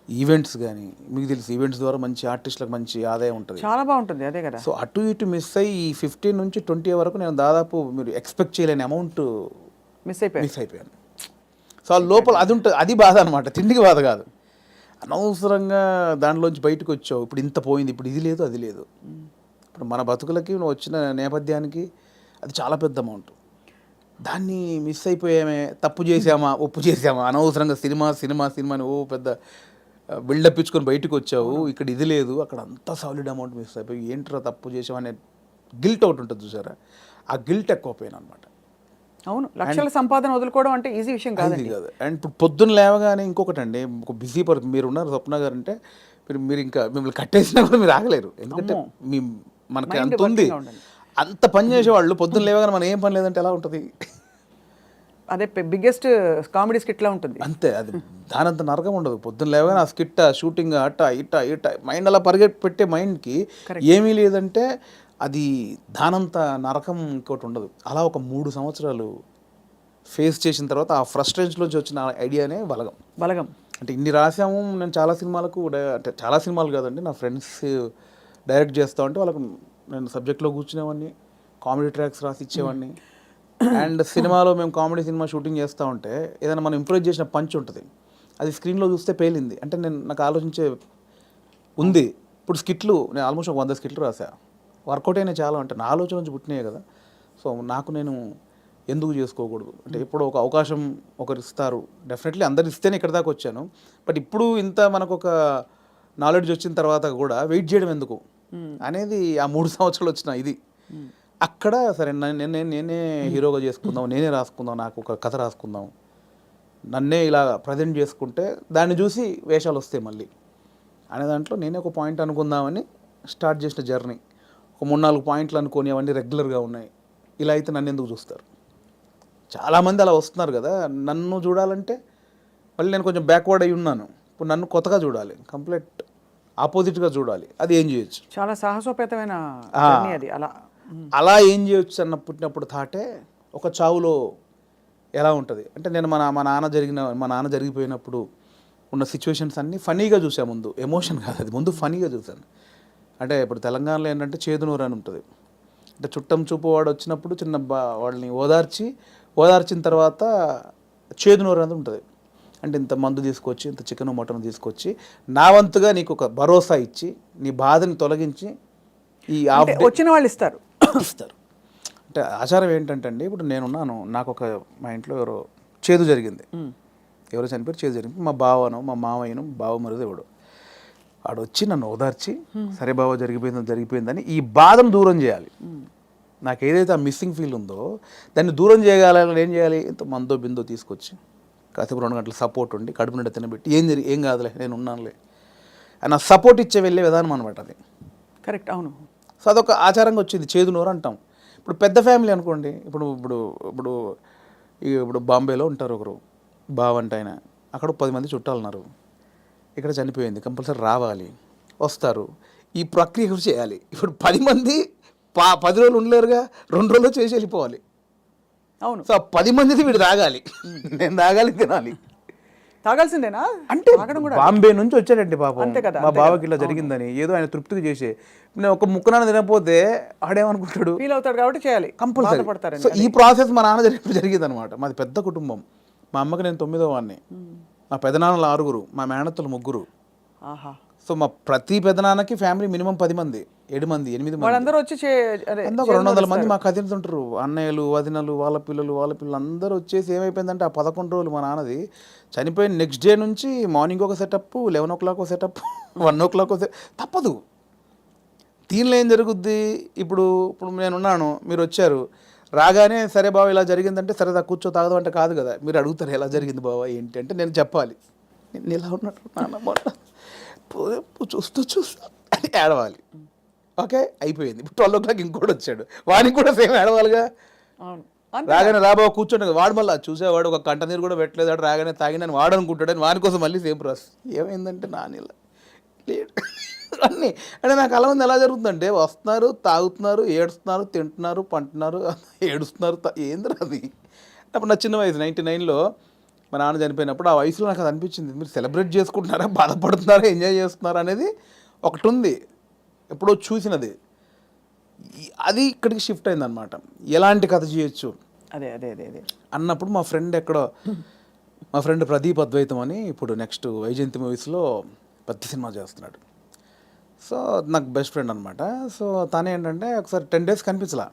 ఈవెంట్స్ కానీ, మీకు తెలుసు ఈవెంట్స్ ద్వారా మంచి ఆర్టిస్టులకు మంచి ఆదాయం ఉంటుంది, చాలా బాగుంటుంది. అదే కదా. సో అటు ఇటు మిస్ అయ్యి ఈ 15 నుంచి 20 వరకు నేను దాదాపు మీరు ఎక్స్పెక్ట్ చేయలేని అమౌంట్ మిస్ అయిపోయాను. సో ఆ లోపల అది ఉంటుంది, అది బాధ అనమాట, తిండికి బాధ కాదు. అనవసరంగా దాంట్లోంచి బయటకు వచ్చావు, ఇప్పుడు ఇంత పోయింది, ఇప్పుడు ఇది లేదు అది లేదు. ఇప్పుడు మన బతుకులకి నువ్వు వచ్చిన నేపథ్యానికి అది చాలా పెద్ద అమౌంట్. దాన్ని మిస్ అయిపోయామే, తప్పు చేసామా, ఒప్పు చేసామా, అనవసరంగా సినిమా అని ఓ పెద్ద బిల్డప్ ఇచ్చుకొని బయటకు వచ్చావు, ఇక్కడ ఇది లేదు, అక్కడ అంతా సాలిడ్ అమౌంట్ మిస్ అయిపోయి ఏంట్రా తప్పు చేసామనే గిల్ట్ ఒకటి ఉంటుంది చూసారా, ఆ గిల్ట్ ఎక్కువ పోయాను అనమాట. అవును, లక్షల సంపాదన వదులుకోవడం అంటే ఈజీ విషయం కాదు. అండ్ ఇప్పుడు పొద్దున్న లేవగానే ఇంకొకటి అండి, ఒక బిజీ మీరు ఉన్నారు స్వప్న గారు అంటే, మీరు ఇంకా మిమ్మల్ని కట్టేసినా కూడా మీరు ఆగలేరు, ఎందుకంటే మనకి అంత ఉంది, అంత పని చేసేవాళ్ళు పొద్దున్న లేవగానే మనం ఏం పని లేదంటే ఎలా ఉంటుంది. అదే బిగ్గెస్ట్ కామెడీ స్కిట్లా ఉంటుంది. అంతే, అది దానంత నరకం ఉండదు. పొద్దున్న లేవగానే ఆ స్కిట్, షూటింగ్, అట్ట ఇట్ట మైండ్ అలా పెట్టే మైండ్కి ఏమీ లేదంటే అది దానంత నరకం ఇంకోటి ఉండదు. అలా ఒక 3 సంవత్సరాలు ఫేస్ చేసిన తర్వాత ఆ ఫ్రస్ట్రేషన్లోంచి వచ్చిన ఐడియానే బలగం. అంటే ఇన్ని రాసాము, నేను చాలా సినిమాలకు, అంటే చాలా సినిమాలు కాదండి, నా ఫ్రెండ్స్ డైరెక్ట్ చేస్తా ఉంటే వాళ్ళకు నేను సబ్జెక్ట్లో కూర్చునేవాడిని, కామెడీ ట్రాక్స్ రాసి ఇచ్చేవాడిని. అండ్ సినిమాలో మేము కామెడీ సినిమా షూటింగ్ చేస్తూ ఉంటే ఏదైనా మనం ఇంప్రూవ్ చేసిన పంచ్ ఉంటుంది, అది స్క్రీన్లో చూస్తే పేలింది అంటే నాకు ఆలోచించే ఉంది. ఇప్పుడు స్కిట్లు నేను ఆల్మోస్ట్ ఒక 100 స్కిట్లు రాసా, వర్కౌట్ అయినా చాలా, అంటే నా ఆలోచన నుంచి పుట్టినాయి కదా. సో నాకు నేను ఎందుకు చేసుకోకూడదు, అంటే ఇప్పుడు ఒక అవకాశం ఒకరు ఇస్తారు, డెఫినెట్లీ అందరు ఇస్తేనే ఇక్కడ దాకా వచ్చాను. బట్ ఇప్పుడు ఇంత మనకు ఒక నాలెడ్జ్ వచ్చిన తర్వాత కూడా వెయిట్ చేయడం ఎందుకు అనేది ఆ 3 సంవత్సరాలు వచ్చిన ఇది. అక్కడ సరే నేనే హీరోగా చేసుకుందాం, నేనే రాసుకుందాం, నాకు ఒక కథ రాసుకుందాం, నన్నే ఇలా ప్రజెంట్ చేసుకుంటే దాన్ని చూసి వేషాలు వస్తాయి మళ్ళీ అనే దాంట్లో నేనే ఒక పాయింట్ అనుకుందామని స్టార్ట్ చేసిన జర్నీ. ఒక 3-4 పాయింట్లు అనుకొని అవన్నీ రెగ్యులర్గా ఉన్నాయి. ఇలా అయితే నన్ను ఎందుకు చూస్తారు, చాలామంది అలా వస్తున్నారు కదా. నన్ను చూడాలంటే మళ్ళీ నేను కొంచెం బ్యాక్వర్డ్ అయి ఉన్నాను, ఇప్పుడు నన్ను కొత్తగా చూడాలి, కంప్లీట్ ఆపోజిట్గా చూడాలి, అది ఏం చేయొచ్చు, చాలా సాహసోపేతమైన జర్నీ అది. అలా ఏం చేయొచ్చు అన్న పుట్టినప్పుడు థాటే ఒక చావులో ఎలా ఉంటుంది అంటే, నేను మా నాన్న జరిగిపోయినప్పుడు ఉన్న సిచ్యువేషన్స్ అన్నీ ఫనీగా చూసాను. ముందు ఎమోషన్ కాదు, అది ముందు ఫనీగా చూశాను. అంటే ఇప్పుడు తెలంగాణలో ఏంటంటే చేదునూరు అని ఉంటుంది, అంటే చుట్టం చూపు వాడు వచ్చినప్పుడు వాళ్ళని ఓదార్చిన తర్వాత చేదునూరు అనేది ఉంటుంది. అంటే ఇంత మందు తీసుకొచ్చి, ఇంత చికెన్ మటన్ తీసుకొచ్చి నా వంతుగా నీకు ఒక భరోసా ఇచ్చి నీ బాధని తొలగించి ఈ వచ్చిన వాళ్ళు ఇస్తారు. అంటే ఆచారం ఏంటంటే అండి, ఇప్పుడు నేనున్నాను, నాకు ఒక మా ఇంట్లో ఎవరో చేదు జరిగింది, ఎవరో చనిపోయి చేదు జరిగింది, మా బావను మా మామయ్యను బావ మరుదు ఎవడు ఆడు వచ్చి నన్ను ఓదార్చి సరే బావ జరిగిపోయిందని ఈ బాధను దూరం చేయాలి. నాకు ఏదైతే ఆ మిస్సింగ్ ఫీల్ ఉందో దాన్ని దూరం చేయగలని ఏం చేయాలి, ఇంత మందో బిందో తీసుకొచ్చి కాసేపు 2 గంటలు సపోర్ట్ ఉండి కడుపు నిండా తినబెట్టి ఏం కాదులే నేను ఉన్నానులే అని ఆ సపోర్ట్ ఇచ్చే వెళ్ళే విధానం అనమాట అది. కరెక్ట్, అవును. సో అదొక ఆచారంగా వచ్చింది, చేదు నోరు అంటాం. ఇప్పుడు పెద్ద ఫ్యామిలీ అనుకోండి, ఇప్పుడు ఇప్పుడు ఇప్పుడు ఇప్పుడు బాంబేలో ఉంటారు ఒకరు బావంట ఆయన, అక్కడ 10 మంది చుట్టాలు ఉన్నారు, ఇక్కడ చనిపోయింది కంపల్సరీ రావాలి, వస్తారు, ఈ ప్రక్రియ కూడా చేయాలి. ఇప్పుడు 10 మంది 10 రోజులు ఉండలేరుగా, 2 రోజులు చేసి వెళ్ళిపోవాలి. అవును. సో 10 మందిది వీడు తాగాలి, నేను తాగాలి, తినాలి. తాగాల్సిందేనా అంటే తాగడం కూడా బాంబే నుంచి వచ్చాడండి పాపం, అంతే కదా, మా బావకి ఇలా జరిగిందని ఏదో ఆయన తృప్తికి చేసే, నేను ఒక ముక్కనాన్న తినకపోతే ఆడేమనుకుంటాడు, ఫీల్ అవుతాడు కాబట్టి చేయాలి, కంపల్సరీ. బాధపడతారు. సో ఈ ప్రాసెస్ మా నాన్న జరిగింది అనమాట. మాది పెద్ద కుటుంబం, మా అమ్మకి నేను 9వ వాడిని, మా పెదనాన్నలు 6, మా మేనత్తలు 3. ఆహా. సో మా ప్రతి పెదనాన్నకి ఫ్యామిలీ మినిమం 10 మంది, 7 మంది, 8 మంది, వాళ్ళందరూ వచ్చి అందరూ ఒక 200 మంది మా కజిన్స్ ఉంటారు, అన్నయ్యలు వదినలు వాళ్ళ పిల్లలు అందరూ వచ్చేసి ఏమైపోయిందంటే ఆ 11 రోజులు మా నాన్నది చనిపోయిన నెక్స్ట్ డే నుంచి మార్నింగ్ ఒక సెటప్, 11 o'clock ఒక సెటప్, 1 o'clock తప్పదు. దీనిలో ఏం జరుగుద్ది, ఇప్పుడు నేనున్నాను, మీరు వచ్చారు, రాగానే సరే బావ ఇలా జరిగిందంటే సరే కూర్చో తాగదు అంటే కాదు కదా, మీరు అడుగుతారు ఎలా జరిగింది బావ ఏంటి అంటే నేను చెప్పాలి, నేను ఇలా ఉన్నట్టు నాన్న చూస్తూ అని ఏడవాలి. ఓకే అయిపోయింది. ఇప్పుడు 12 o'clock ఇంకోటి వచ్చాడు, వాడికి కూడా సేమ్ ఏడవాలిగా. రాగానే రాబావ కూర్చోండి, వాడు మళ్ళీ చూసేవాడు ఒక కంట నీరు కూడా పెట్టలేదు, వాడు రాగానే తాగినని వాడు అనుకుంటాడని వాని కోసం మళ్ళీ సేమ్ ప్రాసెస్. ఏమైందంటే నానిలా లేడు అన్నీ అంటే నాకు అలా ఉంది. ఎలా జరుగుతుందంటే వస్తున్నారు, తాగుతున్నారు, ఏడుస్తున్నారు, తింటున్నారు, పంటున్నారు, ఏడుస్తున్నారు, ఏంద్రా అది. అప్పుడు నా చిన్న వయసు 99లో మా నాన్న చనిపోయినప్పుడు ఆ వయసులో నాకు అది అనిపించింది, మీరు సెలబ్రేట్ చేసుకుంటున్నారా, బాధపడుతున్నారా, ఎంజాయ్ చేస్తున్నారా అనేది ఒకటి ఉంది, ఎప్పుడో చూసినది. అది ఇక్కడికి షిఫ్ట్ అయిందనమాట. ఎలాంటి కథ చేయొచ్చు అదే అదే అదే అదే అన్నప్పుడు మా ఫ్రెండ్ ప్రదీప్ అద్వైతం అని ఇప్పుడు నెక్స్ట్ వైజయంతి మూవీస్లో పెద్ద సినిమా చేస్తున్నాడు. సో నాకు బెస్ట్ ఫ్రెండ్ అనమాట. సో తనే ఏంటంటే ఒకసారి 10 days కనిపించలా,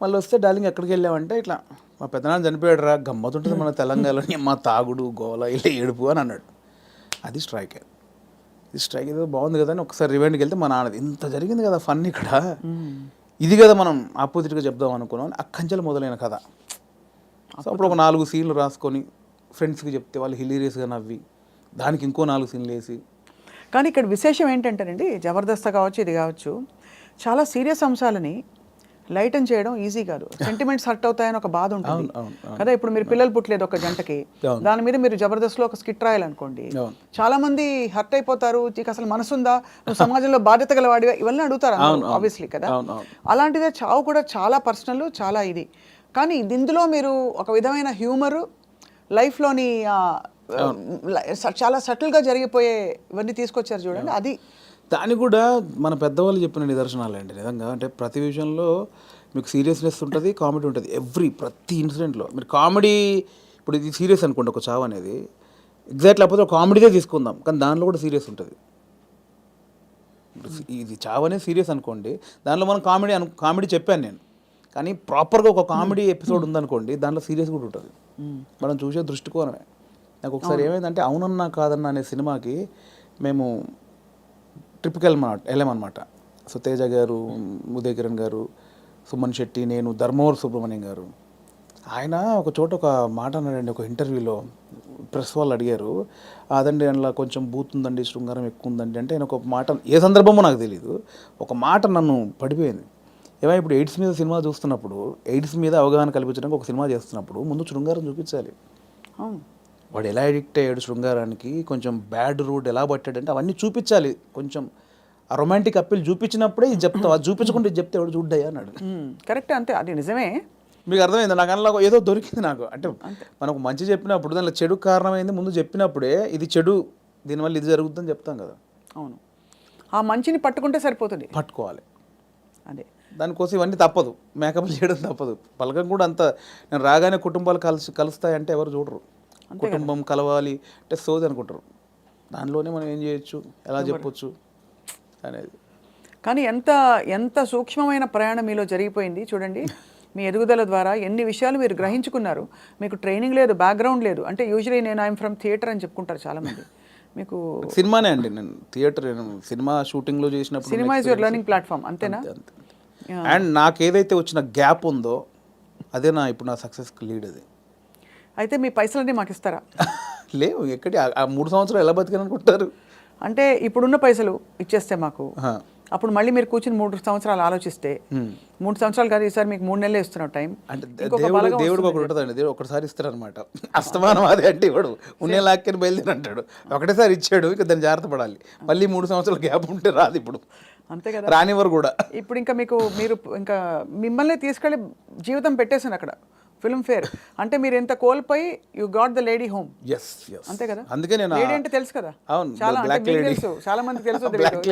మళ్ళీ వస్తే డార్లింగ్ ఎక్కడికి వెళ్ళామంటే ఇట్లా మా పెద్దనాన్న చనిపోయాడు రా, గమ్మతుంటుంది మన తెలంగాణలో, మా తాగుడు గోల ఇలా ఏడుపు అని అన్నాడు. అది స్ట్రైక్ ఏదో బాగుంది కదా అని ఒకసారి రివైండ్కి వెళ్తే మా నాన్నది ఇంత జరిగింది కదా ఫన్ ఇక్కడ, ఇది కదా మనం ఆపోజిట్గా చెప్దాం అనుకున్నాం అని అక్కంచెలు మొదలైన కథ. సో అప్పుడు ఒక 4 సీన్లు రాసుకొని ఫ్రెండ్స్కి చెప్తే వాళ్ళు హిలీరియస్గా నవ్వి దానికి ఇంకో 4 సీన్లు వేసి. కానీ ఇక్కడ విశేషం ఏంటంటేనండి, జబర్దస్త్ కావచ్చు ఇది కావచ్చు, చాలా సీరియస్ అంశాలని లైటన్ చేయడం ఈజీ కాదు. సెంటిమెంట్స్ హర్ట్ అవుతాయని ఒక బాధ ఉంటుంది కదా. ఇప్పుడు మీరు పిల్లలు పుట్టలేదు ఒక జంటకి, దాని మీద మీరు జబర్దస్త్లో ఒక స్కిట్ రాయాలనుకోండి, చాలా మంది హర్ట్ అయిపోతారు, నీకు అసలు మనసుందా, నువ్వు సమాజంలో బాధ్యత గలవాడిగా, ఇవన్నీ అడుగుతారు ఆబ్వియస్లీ కదా. అలాంటిదే చావు కూడా చాలా పర్సనల్, చాలా ఇది. కానీ ఇందులో మీరు ఒక విధమైన హ్యూమరు, లైఫ్లోని చాలా సటిల్గా జరిగిపోయే ఇవన్నీ తీసుకొచ్చారు చూడండి. అది దాన్ని కూడా మన పెద్దవాళ్ళు చెప్పిన నిదర్శనాలు అండి నిజంగా. అంటే ప్రతి విషయంలో మీకు సీరియస్నెస్ ఉంటుంది, కామెడీ ఉంటుంది. ప్రతి ఇన్సిడెంట్లో మీరు కామెడీ, ఇప్పుడు ఇది సీరియస్ అనుకోండి ఒక చావు అనేది, ఎగ్జాక్ట్ లేకపోతే ఒక కామెడీదే తీసుకుందాం, కానీ దానిలో కూడా సీరియస్ ఉంటుంది. ఇది చావు అనేది సీరియస్ అనుకోండి, దానిలో మనం కామెడీ చెప్పాను నేను, కానీ ప్రాపర్గా ఒక కామెడీ ఎపిసోడ్ ఉందనుకోండి, దాంట్లో సీరియస్ కూడా ఉంటుంది. మనం చూసే దృష్టికోణమే. నాకు ఒకసారి ఏమైందంటే అవునన్నా కాదన్నా అనే సినిమాకి మేము ట్రిప్కి వెళ్ళామన్నమాట. సో తేజ గారు, ఉదయ్ కిరణ్ గారు, సుమన్ శెట్టి, నేను, ధర్మవరం సుబ్రహ్మణ్యం గారు. ఆయన ఒక చోట ఒక మాట అన్నాడండి ఒక ఇంటర్వ్యూలో, ప్రెస్ వాళ్ళు అడిగారు, అదండి అందులో కొంచెం బూత్ ఉందండి, శృంగారం ఎక్కువ ఉందండి అంటే, ఆయన ఒక మాట, ఏ సందర్భమో నాకు తెలియదు, ఒక మాట నన్ను పడిపోయింది. ఏమైనా ఇప్పుడు ఎయిడ్స్ మీద సినిమా చూస్తున్నప్పుడు, ఎయిడ్స్ మీద అవగాహన కల్పించడానికి ఒక సినిమా చేస్తున్నప్పుడు ముందు శృంగారం చూపించాలి. వాడు ఎలా ఎడిక్ట్ అయ్యాడు శృంగారానికి, కొంచెం బ్యాడ్ రూట్ ఎలా పట్టాడంటే అవన్నీ చూపించాలి. కొంచెం ఆ రొమాంటిక్ అప్పీల్ చూపించినప్పుడే ఇది చెప్తావు, అది చూపించకుండా ఇది చెప్తే ఎవడు చూడ్డాయి అన్నాడు. కరెక్ట్, అంతే, అది నిజమే. మీకు అర్థమైంది? నాకు అందులో ఏదో దొరికింది నాకు. అంటే మనకు మంచి చెప్పినప్పుడు దానిలో చెడు కారణమైంది ముందు చెప్పినప్పుడే, ఇది చెడు, దీనివల్ల ఇది జరుగుతుందని చెప్తాం కదా. అవును, ఆ మంచిని పట్టుకుంటే సరిపోతుంది, పట్టుకోవాలి. అదే దానికోసం ఇవన్నీ తప్పదు, మేకప్లు చేయడం తప్పదు. పలకం కూడా అంత, నేను రాగానే కుటుంబాలు కలుస్తాయంటే ఎవరు చూడరు. కుటుంబం కలవాలి అంటే సోది అనుకుంటారు. దానిలోనే మనం ఏం చేయొచ్చు, ఎలా చెప్పొచ్చు అనేది. కానీ ఎంత ఎంత సూక్ష్మమైన ప్రయాణం మీలో జరిగిపోయింది చూడండి. మీ ఎదుగుదల ద్వారా ఎన్ని విషయాలు మీరు గ్రహించుకున్నారు. మీకు ట్రైనింగ్ లేదు, బ్యాక్గ్రౌండ్ లేదు. అంటే యూజువలీ నేను ఐఎమ్ ఫ్రమ్ థియేటర్ అని చెప్పుకుంటారు చాలామంది. మీకు సినిమానే అండి, నేను థియేటర్ సినిమా షూటింగ్లో చేసినప్పుడు cinema is your learning platform అంతేనా? అండ్ నాకు ఏదైతే వచ్చిన గ్యాప్ ఉందో అదే ఇప్పుడు నా సక్సెస్కి లీడ్ అది. అయితే మీ పైసలన్నీ మాకు ఇస్తారా? లేవు ఎక్కడి ఆ 3 సంవత్సరాలు ఎలా బతికాను అనుకుంటారు? అంటే ఇప్పుడున్న పైసలు ఇచ్చేస్తే మాకు, అప్పుడు మళ్ళీ మీరు కూర్చుని 3 సంవత్సరాలు ఆలోచిస్తే 3 సంవత్సరాలు కాదు, ఈసారి మీకు 3 నెలలే ఇస్తున్నావు టైం. అంటే దేవుడికి ఒకటి ఉంటుందండి, దేవుడు ఒకటిసారి ఇస్తారనమాట. అస్తమానం అదే అంటే ఇవ్వడు, ఉన్నే లాక్కని బయలుదేరి అంటాడు. ఒకటేసారి ఇచ్చాడు, ఇక దాన్ని జాగ్రత్త పడాలి. మళ్ళీ 3 సంవత్సరాల గ్యాప్ ఉంటే రాదు ఇప్పుడు, అంతే కదా, రానివ్వరు కూడా. ఇప్పుడు ఇంకా మీరు ఇంకా మిమ్మల్ని తీసుకెళ్ళి జీవితం పెట్టేసాను అక్కడ ఫిల్మ్ ఫేర్. అంటే మీరు ఎంత కోల్పోయి you got the lady home. అంతే కదా, అందుకే నేను లేడీ అంటే తెలుసు కదా, అవును, చాలా బ్లాక్ లేడీ తెలుసు, చాలా మందికి తెలుసు.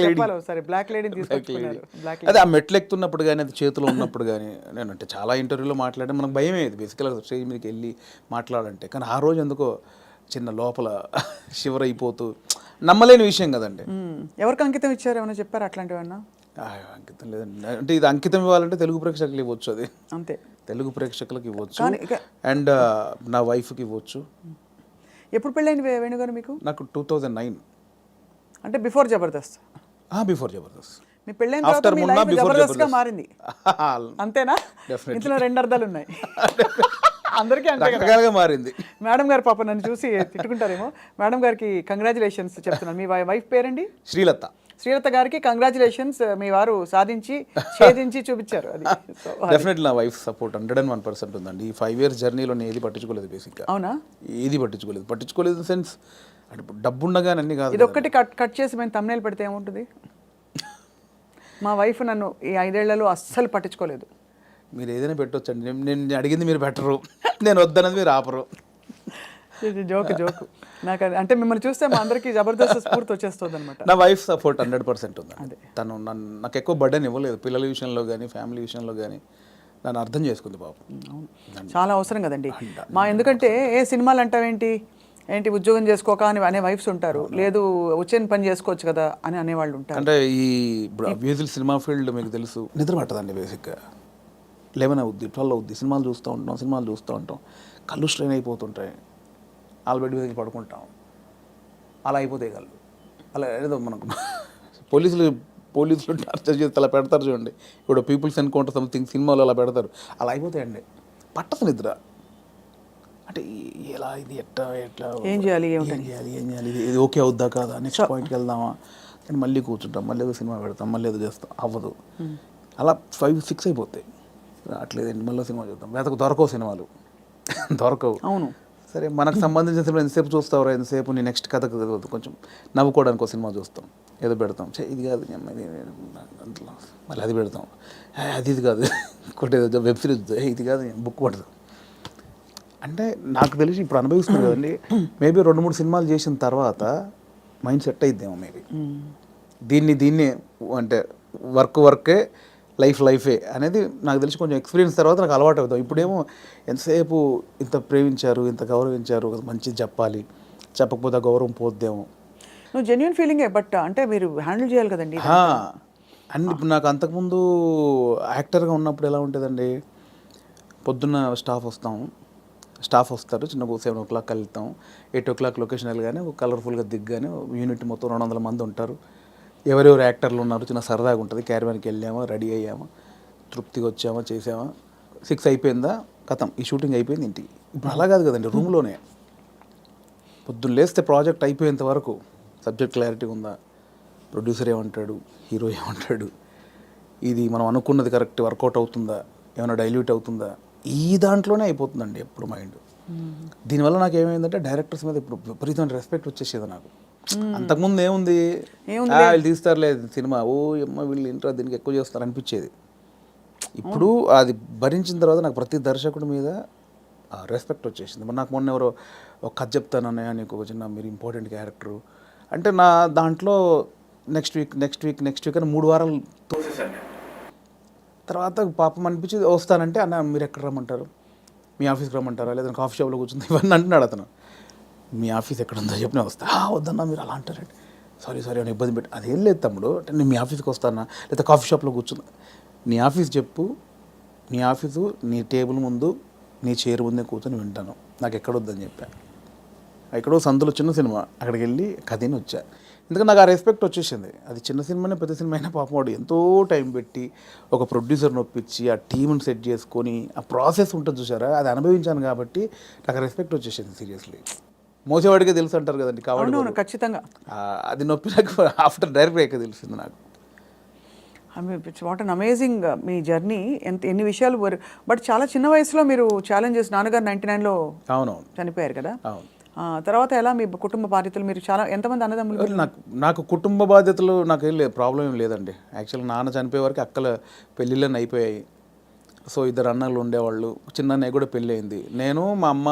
చెప్పాలి సరే, బ్లాక్ లేడీని తీసుకొచ్చుకున్నారు. అదే ఆ మెట్లు ఎక్కుతున్నప్పుడు కానీ, అది చేతిలో ఉన్నప్పుడు కానీ, నేను అంటే చాలా ఇంటర్వ్యూలో మాట్లాడే మనకు భయం అయ్యేది బేసికల్గా స్టేజ్ మీదకి వెళ్ళి మాట్లాడంటే. కానీ ఆ రోజు ఎందుకో చిన్న లోపల షివర్ అయిపోతూ, నమ్మలేని విషయం కదండి. ఎవరికి అంకితం ఇచ్చారు, ఏమైనా చెప్పారు అట్లాంటివన్నా? అంకితం లేదండి, అంటే ఇది అంకితం ఇవ్వాలంటే తెలుగు ప్రేక్షకులు ఇవ్వచ్చు, అది అంతే, తెలుగు ప్రేక్షకులకు ఇవ్వచ్చు అండ్ నా వైఫ్కి ఇవ్వచ్చు. ఎప్పుడు పెళ్ళైంది వేణుగారు మీకు? నాకు 2009, అంటే బిఫోర్ జబర్దస్త్. బిఫోర్ జబర్దస్త్. మీ పెళ్ళైన తర్వాత మీ లైఫ్ జబర్దస్త్గా మారింది అంతేనా? ఇందులో 2 అర్థాలు ఉన్నాయి. అందరికీ రకరకాలుగా మారింది. మేడం గారు పాప నన్ను చూసి తిట్టుకుంటారేమో. మేడం గారికి కంగ్రాచులేషన్స్ చెప్తున్నాను. మీ వైఫ్ పేరండి? శ్రీలత. శ్రీలత గారికి కంగ్రాచులేషన్స్, మీ వారు సాధించి ఛేదించి చూపించారు. అది డెఫినెట్లీ నా వైఫ్ సపోర్ట్ 101% ఉందండి. ఈ 5 years జర్నీలో నేను ఏది పట్టించుకోలేదు బేసిక్గా. అవునా? ఏది పట్టించుకోలేదు ఇన్ సెన్స్, అంటే డబ్బు ఉండగానే అన్ని కాదు. ఇది ఒక్కటి కట్ చేసి మేము thumbnail పెడితే ఏముంటుంది? మా వైఫ్ నన్ను ఈ 5 ఏళ్లలో అస్సలు పట్టించుకోలేదు. మీరు ఏదైనా పెట్టొచ్చండి, నేను అడిగింది మీరు పెట్టరు, నేను వద్దన్నది మీరు ఆపరు. జోక్ నాకు అంటే మిమ్మల్ని చూస్తే మా అందరికి జబర్దస్త్ స్ఫూర్తి వచ్చేస్తుంది అనమాట. నా వైఫ్ సపోర్ట్ 100% ఉందండి. తను నాకు ఎక్కువ బర్డెన్ ఇవ్వలేదు, పిల్లల విషయంలో కానీ ఫ్యామిలీ విషయంలో కానీ నన్ను అర్థం చేసుకుంది పాపం. చాలా అవసరం కదండి ఎందుకంటే సినిమాలు అంటావేంటి, ఉద్యోగం చేసుకోక అని అనే వైఫ్స్ ఉంటారు, లేదు వచ్చిన పని చేసుకోవచ్చు కదా అని అనేవాళ్ళు ఉంటారు. అంటే ఈ అబ్వియస్లీ సినిమా ఫీల్డ్ మీకు తెలుసు, నిద్ర పట్టదండి బేసిక్గా. 11 అవుద్ది, 12 అవుద్ది, సినిమాలు చూస్తూ ఉంటాం, కళ్ళు స్ట్రెయిన్ అయిపోతుంటాయి, బెడ్ మీద పడుకుంటాం, అలా అయిపోతాయి కళ్ళు. అలా ఏదో మనకు పోలీసులు టార్చర్ చేసి అలా పెడతారు చూడండి, ఇప్పుడు పీపుల్స్ ఎన్కౌంటర్ సంథింగ్ సినిమాలో అలా పెడతారు, అలా అయిపోతాయండి. పట్టదు నిద్ర. అంటే ఎలా ఇది ఎట్లా ఏం చేయాలి ఇది ఓకే అవుద్దా కాదా, నెక్స్ట్ పాయింట్కి వెళ్దామా అని మళ్ళీ కూర్చుంటాం, మళ్ళీ ఏదో సినిమా పెడతాం, మళ్ళీ ఏదో చేస్తాం, అవ్వదు. అలా 5-6 అయిపోతాయి. అట్లేదండి, మళ్ళీ సినిమా చూద్దాం, దొరకవు సినిమాలు, దొరకవు. అవును, సరే మనకు సంబంధించిన సినిమా ఎంతసేపు చూస్తావురా, ఎంతసేపు నీ నెక్స్ట్ కథకు తెలియదు, కొంచెం నవ్వుకోవడానికి ఒక సినిమా చూస్తాం, ఏదో పెడతాం, ఇది కాదు అంతలో మళ్ళీ అది పెడతాం, ఇది కాదు ఇంకోటి ఏదో వెబ్ సిరీస్, ఇది కాదు బుక్ పడతాం. అంటే నాకు తెలిసి ఇప్పుడు అనుభవిస్తుంది కదండి, మేబీ 2-3 సినిమాలు చేసిన తర్వాత మైండ్ సెట్ అయిద్దేమో మేబీ. దీన్ని అంటే వర్కే లైఫే అనేది నాకు తెలిసి కొంచెం ఎక్స్పీరియన్స్ తర్వాత నాకు అలవాటు అవుతాం. ఇప్పుడేమో ఎంతసేపు ఇంత ప్రేమించారు, ఇంత గౌరవించారు, మంచిది చెప్పాలి, చెప్పకపోతే గౌరవం పోద్దేమో. నువ్వు జెన్యున్ ఫీలింగే, బట్ అంటే మీరు హ్యాండిల్ చేయాలి కదండి. అండ్ ఇప్పుడు నాకు అంతకుముందు యాక్టర్గా ఉన్నప్పుడు ఎలా ఉంటుందండి, పొద్దున్న స్టాఫ్ వస్తారు, చిన్న 7 o'clock వెళ్తాం, 8 o'clock లొకేషన్ వెళ్ళగానే కలర్ఫుల్గా దిగ్గానే యూనిట్ మొత్తం 200 మంది ఉంటారు, ఎవరెవరు యాక్టర్లు ఉన్నారు, చిన్న సరదాగా ఉంటుంది, క్యారవాన్కి వెళ్ళామా, రెడీ అయ్యామా, తృప్తిగా వచ్చామా, చేసామా, 6 అయిపోయిందా, కథం ఈ షూటింగ్ అయిపోయింది ఇంటికి. ఇప్పుడు అలా కాదు కదండి, రూమ్లోనే పొద్దున్న లేస్తే ప్రాజెక్ట్ అయిపోయేంత వరకు సబ్జెక్ట్ క్లారిటీ ఉందా, ప్రొడ్యూసర్ ఏమంటాడు, హీరో ఏమంటాడు, ఇది మనం అనుకున్నది కరెక్ట్ వర్కౌట్ అవుతుందా, ఏమైనా డైల్యూట్ అవుతుందా, ఈ దాంట్లోనే అయిపోతుందండి ఎప్పుడు మైండ్. దీనివల్ల నాకు ఏమైందంటే డైరెక్టర్స్ మీద ఇప్పుడు విపరీతమైన రెస్పెక్ట్ వచ్చేసేది నాకు. అంతకుముందు ఏముంది, వీళ్ళు తీస్తారులేదు సినిమా, వీళ్ళు ఇంట్రా దీనికి ఎక్కువ చేస్తారు అనిపించేది. ఇప్పుడు అది భరించిన తర్వాత నాకు ప్రతి దర్శకుడి మీద రెస్పెక్ట్ వచ్చేసింది. మరి నాకు మొన్న ఎవరో ఒక కథ చెప్తానన్నయ్య, నీకు ఒక చిన్న మీరు ఇంపార్టెంట్ క్యారెక్టరు అంటే, నా దాంట్లో నెక్స్ట్ వీక్ అని 3 వారాలు తోసేసాను. తర్వాత పాపం అనిపించింది, వస్తానంటే అన్న మీరు ఎక్కడ రమ్మంటారు, మీ ఆఫీస్కి రమ్మంటారా, లేదా కాఫీ షాప్లో కూర్చుంది, ఇవన్నీ అంటున్నాడు అతను. మీ ఆఫీస్ ఎక్కడ ఉందో చెప్పిన వస్తా, వద్దన్నా మీరు అలా అంటారండి. సారీ అని ఇబ్బంది పెట్టి అదేం లేదు తమ్ముడు, అంటే నేను మీ ఆఫీస్కి వస్తానా లేదా కాఫీ షాప్లో కూర్చున్నా, నీ ఆఫీస్ చెప్పు, నీ ఆఫీసు నీ టేబుల్ ముందు నీ చైర్ ముందే కూర్చొని వింటాను, నాకు ఎక్కడొద్దని చెప్పాను. ఎక్కడో సందులో చిన్న సినిమా, అక్కడికి వెళ్ళి కథని వచ్చా. ఎందుకంటే నాకు ఆ రెస్పెక్ట్ వచ్చేసింది. అది చిన్న సినిమానే పెద్ద సినిమా అయినా పాపం వాడు ఎంతో టైం పెట్టి ఒక ప్రొడ్యూసర్ని ఒప్పించి ఆ టీంని సెట్ చేసుకొని ఆ ప్రాసెస్ ఉంటుంది చూసారా, అది అనుభవించాను కాబట్టి నాకు రెస్పెక్ట్ వచ్చేసింది. సీరియస్లీ మోసేవాడికే తెలుసు అంటారు కదండి, కాబట్టి అవును ఖచ్చితంగా. అది నొప్పి నాకు ఆఫ్టర్ డైరెక్ట్ అయ్యాక తెలిసింది నాకు. It's what an amazing me journey. ఎన్ని విషయాలు బట్ చాలా చిన్న వయసులో మీరు ఛాలెంజెస్, నాన్నగారు 99లో అవునవును చనిపోయారు కదా. అవును. తర్వాత ఎలా మీ కుటుంబ బాధ్యతలు, మీరు చాలా ఎంతమంది అన్నదమ్ములు? నాకు కుటుంబ బాధ్యతలు నాకేం లేదు, ప్రాబ్లం ఏం లేదండి. యాక్చువల్గా నాన్న చనిపోయే వరకు అక్కల పెళ్ళిళ్ళని అయిపోయాయి. సో 2 అన్నలు ఉండేవాళ్ళు, చిన్న అన్నయ్య కూడా పెళ్ళి అయింది. నేను మా అమ్మ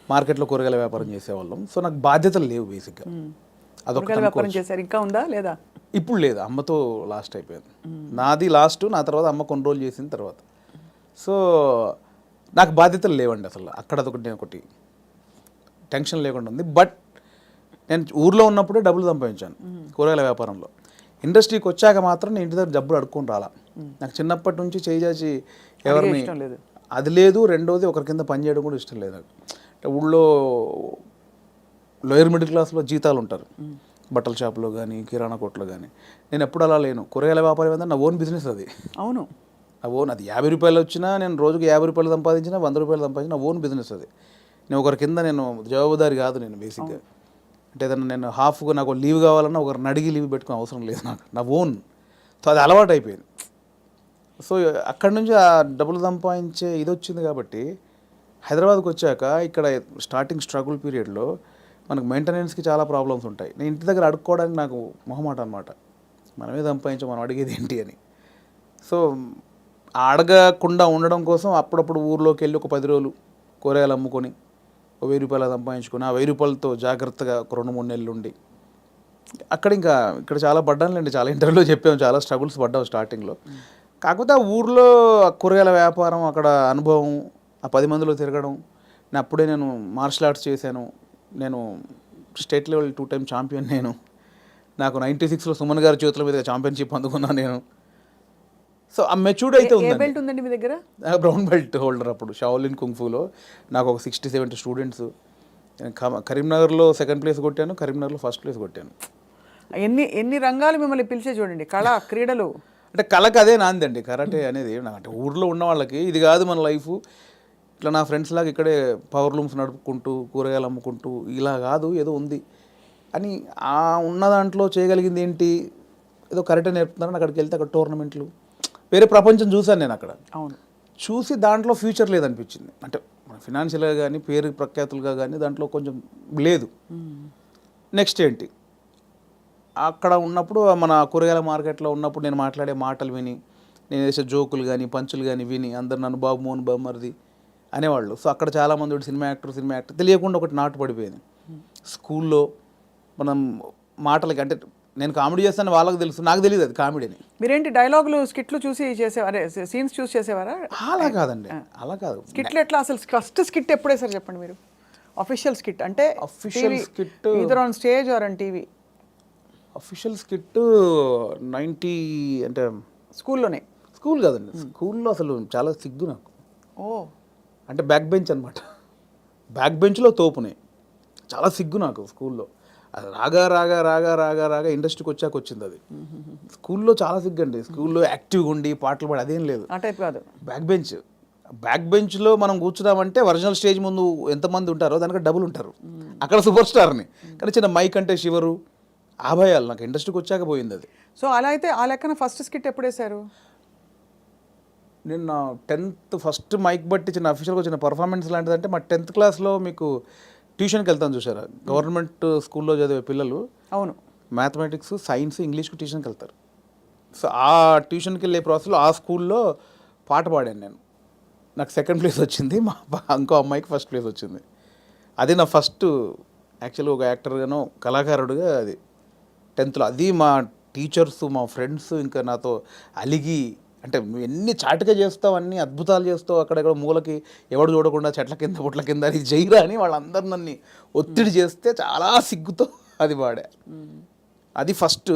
మార్కెట్లో కూరగాయల వ్యాపారం చేసేవాళ్ళం. సో నాకు బాధ్యతలు లేవు బేసిక్గా. అదొక వ్యాపారం చేశారు, ఇంకా ఉందా లేదా? ఇప్పుడు లేదు, అమ్మతో లాస్ట్ అయిపోయింది. నాది లాస్ట్, నా తర్వాత అమ్మ కొన్ని రోజులు చేసిన తర్వాత. సో నాకు బాధ్యతలు లేవండి అసలు. అక్కడ ఒకటి టెన్షన్ లేకుండా ఉంది. బట్ నేను ఊర్లో ఉన్నప్పుడే డబ్బులు సంపాదించాను కూరగాయల వ్యాపారంలో. ఇండస్ట్రీకి వచ్చాక మాత్రం నేను ఇంటి దగ్గర డబ్బులు అడుక్కొని రాలా. నాకు చిన్నప్పటి నుంచి చేయి ఎవరిని అది లేదు. రెండోది ఒకరి కింద పని చేయడం కూడా ఇష్టం లేదు నాకు. అంటే ఊళ్ళో లోయర్ మిడిల్ క్లాస్లో జీతాలు ఉంటారు, బట్టల షాప్లో కానీ కిరాణా కొట్లో కానీ. నేను ఎప్పుడు అలా లేను. కూరగాయల వ్యాపారం ఏంటంటే నా ఓన్ బిజినెస్ అది. అవును, నా ఓన్. అది 50 రూపాయలు వచ్చినా, నేను రోజుకి 50 రూపాయలు సంపాదించినా, 100 రూపాయలు సంపాదించిన నా ఓన్ బిజినెస్ అది. నేను ఒకరి కింద నేను జవాబుదారి కాదు నేను బేసిక్గా. అంటే ఏదన్నా నేను హాఫ్గా నాకు లీవ్ కావాలన్నా ఒకరిని అడిగి లీవ్ పెట్టుకునే అవసరం లేదు నాకు, నా ఓన్. సో అది అలవాటు అయిపోయింది. సో అక్కడి నుంచి ఆ డబ్బులు సంపాదించే ఇది వచ్చింది కాబట్టి హైదరాబాద్కి వచ్చాక ఇక్కడ స్టార్టింగ్ స్ట్రగుల్ పీరియడ్లో మనకు మెయింటెనెన్స్కి చాలా ప్రాబ్లమ్స్ ఉంటాయి. నేను ఇంటి దగ్గర అడుక్కోవడానికి నాకు మొహమాట అనమాట. మనమే సంపాదించాం, మనం అడిగేది ఏంటి అని. సో అడగకుండా ఉండడం కోసం అప్పుడప్పుడు ఊర్లోకి వెళ్ళి ఒక 10 రోజులు కూరగాయలు అమ్ముకొని 1000 రూపాయలు సంపాదించుకొని ఆ 1000 రూపాయలతో జాగ్రత్తగా ఒక 2-3 నెలలు ఉండి అక్కడ ఇక్కడ చాలా పడ్డానులేండి. చాలా ఇంటర్వ్యూలో చెప్పాము, చాలా స్ట్రగుల్స్ పడ్డాము స్టార్టింగ్లో. కాకపోతే ఆ ఊర్లో కూరగాయల వ్యాపారం, అక్కడ అనుభవం, ఆ 10 మందిలో తిరగడం. అప్పుడే నేను మార్షల్ ఆర్ట్స్ చేశాను. నేను స్టేట్ లెవెల్ 2 టైమ్ ఛాంపియన్. నాకు 96లో సుమన్ గారి చేతుల మీద ఛాంపియన్షిప్ అందుకున్నాను నేను. సో ఆ మెచ్యూర్డ్ అయితే ఉందండి మీ దగ్గర. బ్రౌన్ బెల్ట్ హోల్డర్ అప్పుడు షాओलिन కుంగ్ఫూలో. నాకు ఒక 60-70 స్టూడెంట్స్. కరీంనగర్లో 2nd ప్లేస్ కొట్టాను, కరీంనగర్లో 1st ప్లేస్ కొట్టాను. ఎన్ని రంగాలు మిమ్మల్ని పిలిచే చూడండి, కళ, క్రీడలు. అంటే కళకు అదే నాందండి కరాటే అనేది. అంటే ఊర్లో ఉన్న వాళ్ళకి ఇది కాదు మన లైఫ్. ఇట్లా నా ఫ్రెండ్స్ లాగా ఇక్కడే పవర్ లూమ్స్ నడుపుకుంటూ కూరగాయలు అమ్ముకుంటూ ఇలా కాదు, ఏదో ఉంది అని. ఆ ఉన్న దాంట్లో చేయగలిగింది ఏంటి, ఏదో కరాటే నేర్పుతున్నారని అక్కడికి వెళ్తే అక్కడ టోర్నమెంట్లు, వేరే ప్రపంచం చూశాను నేను అక్కడ. అవును, చూసి దాంట్లో ఫ్యూచర్ లేదనిపించింది. అంటే మన ఫినాన్షియల్గా కానీ పేరు ప్రఖ్యాతులుగా కానీ దాంట్లో కొంచెం లేదు. నెక్స్ట్ ఏంటి, అక్కడ ఉన్నప్పుడు మన కూరగాయల మార్కెట్లో ఉన్నప్పుడు నేను మాట్లాడే మాటలు విని, నేను వేసే జోకులు కానీ పంచులు కానీ విని అందరు నన్ను బాబు మోహన్ బామ్మర్ది అనేవాళ్ళు. సో అక్కడ చాలామంది సినిమా యాక్టర్ తెలియకుండా ఒకటి నాటు పడిపోయింది. స్కూల్లో మనం మాటలకి, అంటే నేను కామెడీ చేస్తాను వాళ్ళకి తెలుసు, నాకు తెలియదు అది కామెడీ అని. మీరేంటి డైలాగులు స్కిట్లు చూసి చేసేవారే, సీన్స్ చూసి చేసేవారా? అలా కాదండి, అలా కాదు. స్కిట్లు ఎట్లా అసలు ఫస్ట్ స్కిట్ ఎప్పుడే సార్ చెప్పండి మీరు? అఫీషియల్ స్కిట్ అంటే official skit either on stage or on TV. Official skit 90 అంటే స్కూల్లోనే. స్కూల్ కాదండి, స్కూల్లో అసలు చాలా సిగ్గు నాకు. ఓ, అంటే బ్యాక్ బెంచ్ అనమాట. బ్యాక్ బెంచ్లో తోపునే, చాలా సిగ్గు నాకు స్కూల్లో. అది రాగా ఇండస్ట్రీకి వచ్చాక వచ్చింది అది. స్కూల్లో చాలా సిగ్గండి. స్కూల్లో యాక్టివ్గా ఉండి పాటలు పాడి అదేం లేదు. ఆ టైప్ కాదు. బ్యాక్ బెంచ్లో మనం కూర్చున్నామంటే ఒరిజినల్ స్టేజ్ ముందు ఎంతమంది ఉంటారో దానికి డబుల్ ఉంటారు. అక్కడ సూపర్ స్టార్ని. కానీ చిన్న మైక్ అంటే శివరు, ఆ భయాలు నాకు ఇండస్ట్రీకి వచ్చాక పోయింది అది. సో అలా అయితే ఆ లెక్కన ఫస్ట్ స్కిట్ ఎప్పుడు వేశారు? నేను 10th ఫస్ట్ మైక్ బట్టి చిన్న అఫీషియల్గా వచ్చిన పర్ఫార్మెన్స్ లాంటిదంటే మా 10th క్లాస్లో మీకు ట్యూషన్కి వెళ్తాను చూసారా, గవర్నమెంట్ స్కూల్లో చదివే పిల్లలు. అవును, మ్యాథమెటిక్స్, సైన్స్, ఇంగ్లీష్కి ట్యూషన్కి వెళ్తారు. సో ఆ ట్యూషన్కి వెళ్ళే ప్రాసెస్లో ఆ స్కూల్లో పాట పాడాను నేను. నాకు 2nd ప్లేస్ వచ్చింది, మా ఇంకో అమ్మాయికి 1st ప్లేస్ వచ్చింది. అది నా ఫస్ట్ యాక్చువల్గా ఒక యాక్టర్గానో కళాకారుడుగా అది 10thలో. అది మా టీచర్స్, మా ఫ్రెండ్స్ ఇంకా నాతో అలిగి, అంటే నువ్వు ఎన్ని చాటుగా చేస్తావు, అన్ని అద్భుతాలు చేస్తావు, అక్కడెక్కడ మూలకి ఎవడు చూడకుండా చెట్ల కింద పుట్ల కింద అది జైరా అని వాళ్ళందరూ నన్ను ఒత్తిడి చేస్తే చాలా సిగ్గుతో అది పాడా. అది ఫస్ట్.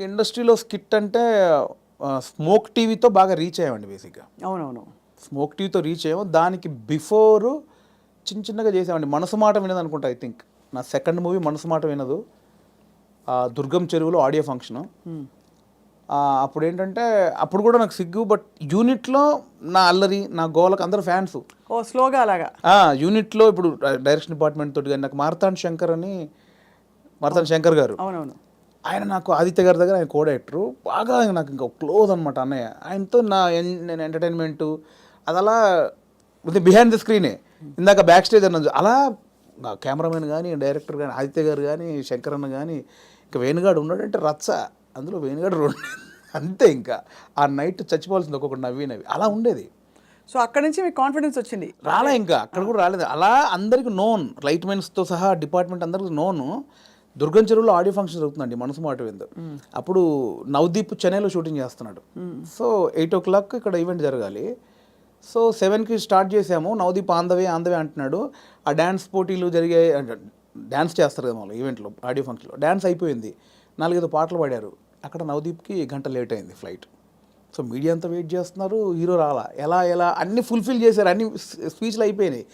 ఇండస్ట్రీలో స్కిట్ అంటే స్మోక్ టీవీతో బాగా రీచ్ అయ్యామండి బేసిక్గా. అవునవును. స్మోక్ టీవీతో రీచ్ అయ్యాము. దానికి బిఫోరు చిన్నగా చేసామండి. మనసు మాట వినదు అనుకుంటా, ఐ థింక్ నా సెకండ్ మూవీ మనసు మాట వినదు. దుర్గం చెరువులో ఆడియో ఫంక్షను. అప్పుడు ఏంటంటే అప్పుడు కూడా నాకు సిగ్గు, బట్ యూనిట్లో నా అల్లరి నా గోలకు అందరూ ఫ్యాన్స్. ఓ స్లోగా అలాగా. యూనిట్లో ఇప్పుడు డైరెక్షన్ డిపార్ట్మెంట్ తోటి కానీ నాకు మార్తాండ్ శంకర్ గారు, అవునవును. ఆయన నాకు ఆదిత్య గారి దగ్గర ఆయన కో డైరెక్టరు, బాగా నాకు ఇంకా క్లోజ్ అనమాట అన్నయ్య. ఆయనతో నేను ఎంటర్టైన్మెంటు అది అలా బిహైండ్ ద స్క్రీనే. ఇందాక బ్యాక్ స్టేజ్ అన్నది అలా కెమెరామెన్ కానీ డైరెక్టర్ కానీ ఆదిత్య గారు కానీ శంకర్ అన్న కానీ ఇంకా వేణుగాడు ఉన్నాడంటే రచ్చ. అందులో వేణుగాడు అంతే. ఇంకా ఆ నైట్ చచ్చిపోవాల్సింది ఒక్కొక్కటి నవ్వి అలా ఉండేది. సో అక్కడ నుంచి మీకు కాన్ఫిడెన్స్ వచ్చింది. రాలే, ఇంకా అక్కడ కూడా రాలేదు. అలా అందరికి నోన్, లైట్ మెన్స్తో సహా డిపార్ట్మెంట్ అందరికి నోను. దుర్గం చెరువులో ఆడియో ఫంక్షన్ జరుగుతుందండి మనసు మాట విందు. అప్పుడు నవదీప్ చెన్నైలో షూటింగ్ చేస్తున్నాడు. సో 8 o'clock ఇక్కడ ఈవెంట్ జరగాలి. సో 7కి స్టార్ట్ చేసాము. నవదీప్ ఆందవే అంటున్నాడు. ఆ డ్యాన్స్ పోటీలు జరిగాయి, డ్యాన్స్ చేస్తారు కదా వాళ్ళు ఈవెంట్లో, ఆడియో ఫంక్షన్లో డ్యాన్స్ అయిపోయింది. 4-5 పాటలు పాడారు. అక్కడ నవదీప్కి గంట లేట్ అయింది ఫ్లైట్. సో మీడియా అంతా వెయిట్ చేస్తున్నారు, హీరో రాలా. ఎలా అన్నీ ఫుల్ఫిల్ చేశారు, అన్ని స్పీచ్లు అయిపోయినాయి.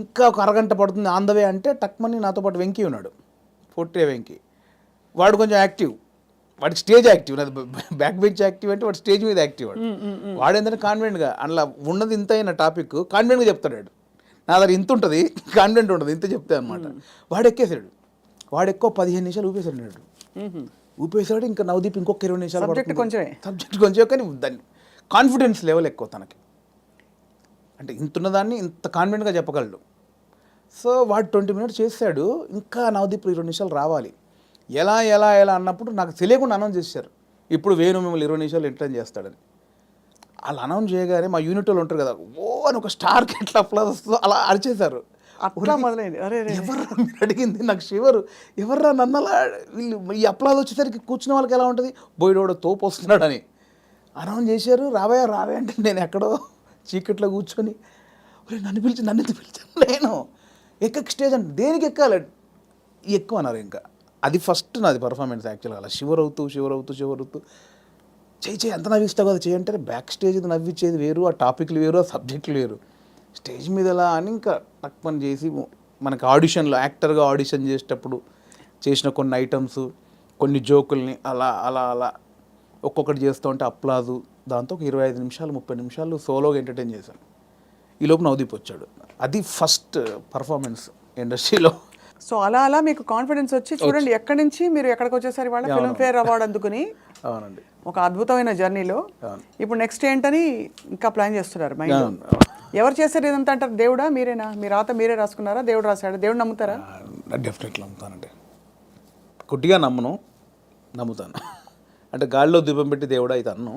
ఇంకా ఒక అరగంట పడుతుంది ఆందవే అంటే టక్మని నాతో పాటు వెంకీ ఉన్నాడు, పోట్రే వెంకీ. వాడు కొంచెం యాక్టివ్, వాడికి స్టేజ్ యాక్టివ్, నాది బ్యాక్ బెంచ్ యాక్టివ్ అంటే వాడు స్టేజ్ మీద యాక్టివ్. వాడు ఏంటంటే కాన్ఫిడెంట్గా అందులో ఉన్నది ఇంత అయిన టాపిక్ కాన్ఫిడెంట్గా చెప్తాడు. నా దగ్గర ఇంత ఉంటుంది, కాన్ఫిడెంట్ ఉంటుంది, ఇంత చెప్తే అనమాట. వాడు ఎక్కేసాడు. వాడు ఎక్కువ 15 నిమిషాలు ఊపేశాడు. ఊపేశాడు. ఇంకా నవదీప్ ఇంకొక 20 నిమిషాలు సబ్జెక్ట్ కొంచెం, కానీ దాన్ని కాన్ఫిడెన్స్ లెవెల్ ఎక్కువ తనకి. అంటే ఇంత ఉన్నదాన్ని ఇంత కాన్ఫిడెంట్గా చెప్పగలడు. సో వాడు 20 minutes చేశాడు. ఇంకా నవదీప్ 20 నిమిషాలు రావాలి. ఎలా అన్నప్పుడు నాకు తెలియకుండా అనౌన్స్ చేశారు, ఇప్పుడు వేణు మిమ్మల్ని 20 నిమిషాలు ఎంటర్టైన్ చేస్తాడని. వాళ్ళు అనౌన్స్ చేయగానే మా యూనిట్ వాళ్ళు ఉంటారు కదా, ఓ అని ఒక స్టార్కి ఎట్లా అప్లాజ్ వస్తుందో అలా అరిచేశారు. అట్లా మొదలైంది. ఎవర్రా మీరు అడిగింది, నాకు షివరు. ఎవర్రా నన్ను అలా, వీళ్ళు ఈ అప్లాజ్ వచ్చేసరికి కూర్చున్న వాళ్ళకి ఎలా ఉంటుంది, బోయిడోడో తోపు వస్తున్నాడని అనౌన్స్ చేశారు. రావే అంటే నేను ఎక్కడో చీకట్లో కూర్చొని నన్ను ఎందుకు పిలిచాను, నేను ఎక్కకి స్టేజ్ అంటే దేనికి ఎక్కాలి, ఎక్కువ అన్నారు. ఇంకా అది ఫస్ట్ నాది పర్ఫార్మెన్స్ యాక్చువల్గా. అలా షివర్ అవుతూ చేయి ఎంత నవ్విస్తావు కదా చేయి అంటే, బ్యాక్ స్టేజ్ నవ్వించేది వేరు, ఆ టాపిక్లు వేరు, ఆ సబ్జెక్టులు వేరు. స్టేజ్ మీద ఎలా అని ఇంకా తక్కువ చేసి మనకి ఆడిషన్లో యాక్టర్గా ఆడిషన్ చేసేటప్పుడు చేసిన కొన్ని ఐటమ్స్, కొన్ని జోకుల్ని అలా ఒక్కొక్కటి చేస్తూ ఉంటే అప్లాజు. దాంతో ఒక 25 నిమిషాలు 30 నిమిషాలు సోలోగా ఎంటర్టైన్ చేశాను. ఈ లోపు నవదీప్ వచ్చాడు. అది ఫస్ట్ పర్ఫార్మెన్స్ ఇండస్ట్రీలో. సో అలా మీకు కాన్ఫిడెన్స్ వచ్చి చూడండి ఎక్కడి నుంచి మీరు ఎక్కడికి వచ్చేసరి వాళ్ళ ఫిల్మ్ఫేర్ అవార్డు అందుకుని. అవునండి. ఒక అద్భుతమైన జర్నీలో ఇప్పుడు నెక్స్ట్ ఏంటని ఇంకా ప్లాన్ చేస్తున్నారు మైండ్. ఎవరు చేశారు ఇదంతా అంటారు, దేవుడా మీరేనా, మీ రాత మీరే రాసుకున్నారా, దేవుడు రాశాడు, దేవుడు నమ్ముతారా? డెఫినెట్లీ నమ్ముతానండి. కొద్దిగా నమ్ముతాను. అంటే గాలిలో దీపం పెట్టి దేవుడా అయితే అన్ను,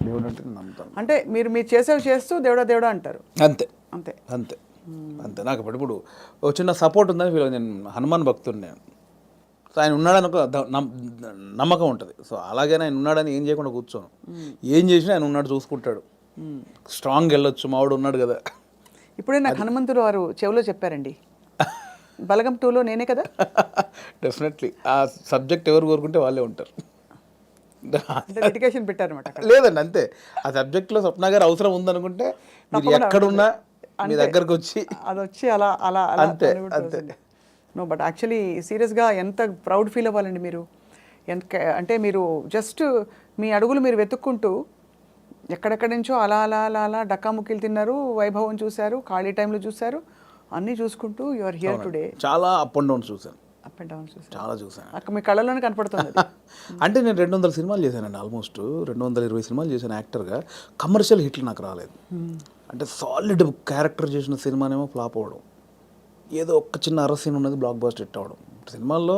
దేవుడు అంటే నమ్ముతాను. అంటే మీరు చేసేవి చేస్తూ దేవుడా అంటారు. అంతే. నాకు ఇప్పుడు ఒక చిన్న సపోర్ట్ ఉందని ఫీల్. నేను హనుమాన్ భక్తుడిని, సో ఆయన ఉన్నాడని ఒక నమ్మకం ఉంటుంది. సో అలాగే ఆయన ఉన్నాడని ఏం చేయకుండా కూర్చోను, ఏం చేసినా ఆయన ఉన్నాడు, చూసుకుంటాడు, స్ట్రాంగ్ వెళ్ళొచ్చు, మావాడు ఉన్నాడు కదా. ఇప్పుడే నాకు హనుమంతుడు వారు చెవిలో చెప్పారండి, బలగం 2లో నేనే కదా. డెఫినెట్లీ ఆ సబ్జెక్ట్ ఎవరు కోరుకుంటే వాళ్ళే ఉంటారు. డెడికేషన్ పెట్టారన్నమాట. లేదండి, అంతే. ఆ సబ్జెక్ట్లో స్వప్న గారు అవసరం ఉందనుకుంటే మీరు ఎక్కడున్నా మీ దగ్గరకు వచ్చి అది వచ్చి అలా అంతే. నో బట్ యాక్చువల్లీ సీరియస్గా ఎంత ప్రౌడ్ ఫీల్ అవ్వాలండి మీరు. అంటే మీరు జస్ట్ మీ అడుగులు మీరు వెతుక్కుంటూ ఎక్కడెక్కడి నుంచో అలా డక్కాముక్కీలు తిన్నారు, వైభవం చూశారు, ఖాళీ టైంలో చూశారు, అన్నీ చూసుకుంటూ యు ఆర్ హియర్ టుడే. చాలా అప్ అండ్ డౌన్ చూశాను. చాలా చూసాను. అక్కడ మీ కళ్ళలోనే కనపడుతుంది. అంటే నేను 200 సినిమాలు చేశానండి, ఆల్మోస్ట్ 220 సినిమాలు చేశాను యాక్టర్గా. కమర్షియల్ హిట్లు నాకు రాలేదు. అంటే సాలిడ్ క్యారెక్టర్ చేసిన సినిమానేమో ఫ్లాప్ అవ్వడం, ఏదో ఒక చిన్న అరసీన్ ఉన్నది బ్లాక్ బస్టర్ హిట్ అవ్వడం. సినిమాల్లో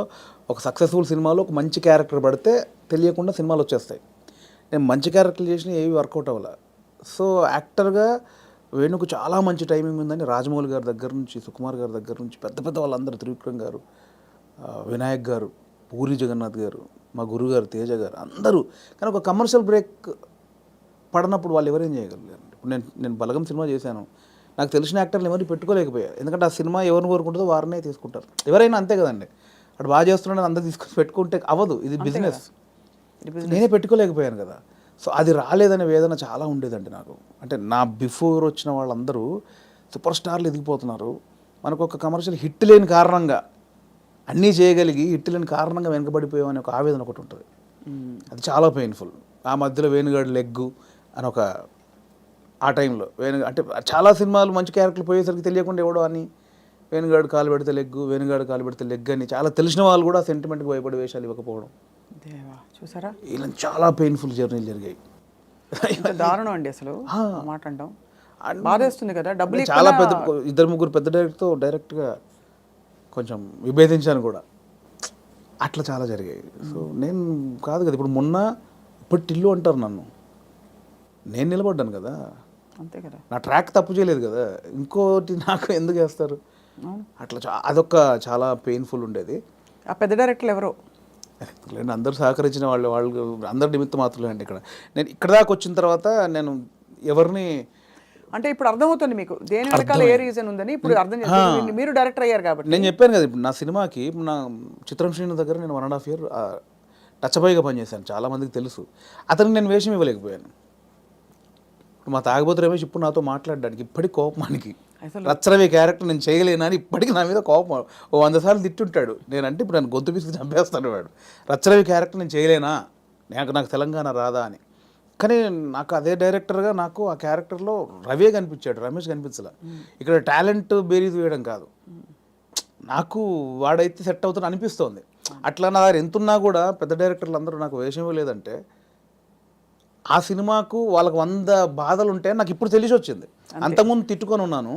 ఒక సక్సెస్ఫుల్ సినిమాలో ఒక మంచి క్యారెక్టర్ పడితే తెలియకుండా సినిమాలు వచ్చేస్తాయి. నేను మంచి క్యారెక్టర్లు చేసిన ఏవి వర్కౌట్ అవ్వాలి. సో యాక్టర్గా వేణుకు చాలా మంచి టైమింగ్ ఉందని రాజమౌళి గారి దగ్గర నుంచి, సుకుమార్ గారి దగ్గర నుంచి, పెద్ద వాళ్ళందరూ, త్రివిక్రమ్ గారు, వినాయక్ గారు, పూరి జగన్నాథ్ గారు, మా గురుగారు తేజ గారు, అందరూ. కానీ ఒక కమర్షియల్ బ్రేక్ పడినప్పుడు వాళ్ళు ఎవరేం చేయగలిగారు. ఇప్పుడు నేను బలగం సినిమా చేశాను, నాకు తెలిసిన యాక్టర్లు ఎవరిని పెట్టుకోలేకపోయారు. ఎందుకంటే ఆ సినిమా ఎవరిని కోరుకుంటుందో వారినే తీసుకుంటారు. ఎవరైనా అంతే కదండి. అటు బాగా చేస్తున్నాడని అందరు తీసుకొని పెట్టుకుంటే అవ్వదు, ఇది బిజినెస్. నేనే పెట్టుకోలేకపోయాను కదా. సో అది రాలేదనే వేదన చాలా ఉండేదండి నాకు. అంటే నా బిఫోర్ వచ్చిన వాళ్ళందరూ సూపర్ స్టార్లు ఎదిగిపోతున్నారు, మనకు ఒక కమర్షియల్ హిట్ లేని కారణంగా, అన్నీ చేయగలిగి హిట్ లేని కారణంగా వెనకబడిపోయామని ఒక ఆవేదన ఒకటి ఉంటుంది. అది చాలా పెయిన్ఫుల్. ఆ మధ్యలో వేణుగాడు లెగ్గు అని ఒక, ఆ టైంలో అంటే చాలా సినిమాలు మంచి క్యారెక్టర్లు పోయేసరికి తెలియకుండా ఎవడో అని వేణుగాడు కాలు పెడితే లెగ్గు, వేణుగాడు కాలు పెడితే లెగ్ అని చాలా తెలిసిన వాళ్ళు కూడా సెంటిమెంట్కి భయపడి వేషాలు ఇవ్వకపోవడం, చూసారా, ఇలా చాలా పెయిన్ఫుల్ జర్నీలు జరిగాయి. దారుణం అండి అసలు మాట అంటాం. బాధేస్తుంది కదా, డబ్బులు చాలా పెద్ద 2-3 పెద్ద డైరెక్టర్తో డైరెక్ట్గా కొంచెం విభేదించాను కూడా, అట్లా చాలా జరిగాయి. సో నేను కాదు కదా, ఇప్పుడు మొన్న ఇప్పుడు టిల్లు అంటారు నన్ను, నేను నిలబడ్డాను కదా, అంతే కదా, నా ట్రాక్ తప్పు చేయలేదు కదా, ఇంకోటి నాకు ఎందుకు వేస్తారు అట్లా. అదొక చాలా పెయిన్ఫుల్ ఉండేది. ఆ పెద్ద డైరెక్టర్లు ఎవరో అందరూ సహకరించిన వాళ్ళు అందరి నిమిత్తం మాత్రమే అండి. నేను ఇక్కడ దాకా వచ్చిన తర్వాత నేను ఎవరిని, అంటే ఇప్పుడు అర్థమవుతుంది మీకు దేని వెనకాల ఏ రీజన్ ఉందని ఇప్పుడు అర్థం చేస్తుంది. మీరు డైరెక్టర్ అయ్యారు కాబట్టి. నేను చెప్పాను కదా, ఇప్పుడు నా సినిమాకి నా చిత్రం శ్రీను దగ్గర నేను 1.5 year టచ్ బాయ్గా పనిచేశాను, చాలామందికి తెలుసు. అతనికి నేను వేషం ఇవ్వలేకపోయాను. ఇప్పుడు మా తాగబోతు రమేష్ ఇప్పుడు నాతో మాట్లాడడానికి ఇప్పటికి కోపమానికి, రచ్చరవి క్యారెక్టర్ నేను చేయలేనా అని ఇప్పటికీ నా మీద కోపం 100 సార్లు తిట్టుంటాడు. నేనంటే ఇప్పుడు నన్ను గొంతు పిసికి చంపేస్తాను వాడు, రచ్చరవి క్యారెక్టర్ నేను చేయలేనా, నాకు తెలంగాణ రాదా అని. కానీ నాకు అదే డైరెక్టర్గా నాకు ఆ క్యారెక్టర్లో రవే కనిపించాడు, రమేష్ కనిపించలే. ఇక్కడ టాలెంట్ బేరీజ్ వేయడం కాదు, నాకు వాడైతే సెట్ అవుతాను అనిపిస్తోంది. అట్లా నా దగ్గర ఎంతున్నా కూడా పెద్ద డైరెక్టర్లు అందరూ నాకు వేషం ఇవ్వలేదంటే ఆ సినిమాకు వాళ్ళకి 100 బాధలు ఉంటే నాకు ఇప్పుడు తెలిసి వచ్చింది. అంతకుముందు తిట్టుకొని ఉన్నాను,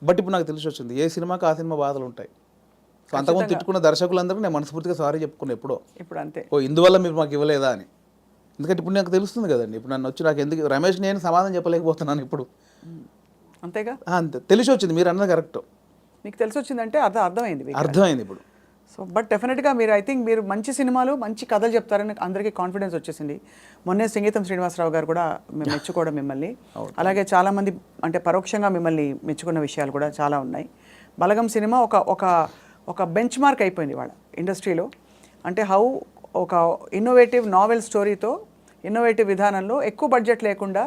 బట్ ఇప్పుడు నాకు తెలిసి వచ్చింది ఏ సినిమాకి ఆ సినిమా బాధలు ఉంటాయి. సో అంతకుముందు తిట్టుకున్న దర్శకులందరికీ నేను మనస్ఫూర్తిగా సారీ చెప్పుకున్నా ఎప్పుడో, ఇప్పుడు అంతే, ఇందువల్ల మీరు మాకు ఇవ్వలేదా అని. ఎందుకంటే ఇప్పుడు నాకు తెలుస్తుంది కదండి, ఇప్పుడు నన్ను వచ్చి నాకు ఎందుకు రమేష్ నేను సమాధానం చెప్పలేకపోతున్నాను ఇప్పుడు, అంతేగా, అంతే తెలిసి వచ్చింది. మీరు అన్నది కరెక్ట్, మీకు తెలిసి వచ్చిందంటే అర్థమైంది ఇప్పుడు. సో బట్ డెఫినెట్గా మీరు ఐ థింక్ మీరు మంచి సినిమాలు మంచి కథలు చెప్తారని అందరికీ కాన్ఫిడెన్స్ వచ్చేసింది. మొన్నే సంగీతం శ్రీనివాసరావు గారు కూడా మెచ్చుకోవడం మిమ్మల్ని, అలాగే చాలామంది అంటే పరోక్షంగా మిమ్మల్ని మెచ్చుకున్న విషయాలు కూడా చాలా ఉన్నాయి. బలగం సినిమా ఒక బెంచ్ మార్క్ అయిపోయింది వాళ్ళ ఇండస్ట్రీలో. అంటే ఒక ఇన్నోవేటివ్ నావెల్ స్టోరీతో ఇన్నోవేటివ్ విధానంలో ఎక్కువ బడ్జెట్ లేకుండా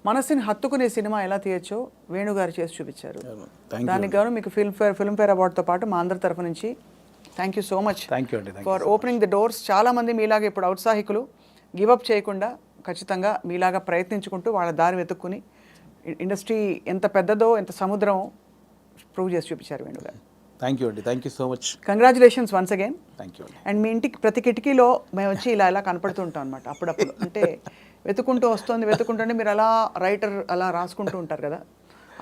మనసుని హత్తుకునే సినిమా ఎలా తీయచ్చో వేణుగారు చేసి చూపించారు. దానికి గాను మీకు ఫిల్మ్ఫేర్ అవార్డుతో పాటు మా అందరి తరఫు నుంచి thank you so much for opening the doors. చాలామంది మీలాగా ఇప్పుడు ఔత్సాహికులు గివప్ చేయకుండా ఖచ్చితంగా మీలాగా ప్రయత్నించుకుంటూ వాళ్ళ దారి వెతుక్కుని ఇండస్ట్రీ ఎంత పెద్దదో ఎంత సముద్రమో ప్రూవ్ చేసి చూపించారు వేణుగారు. Thank you so much. Congratulations once again. Thank you. And మీ ఇంటికి ప్రతి కిటికీలో మేము వచ్చి ఇలా కనపడుతూ ఉంటాం అనమాట అప్పుడప్పుడు. అంటే వెతుకుంటుంటే మీరు అలా రైటర్ అలా రాసుకుంటూ ఉంటారు కదా,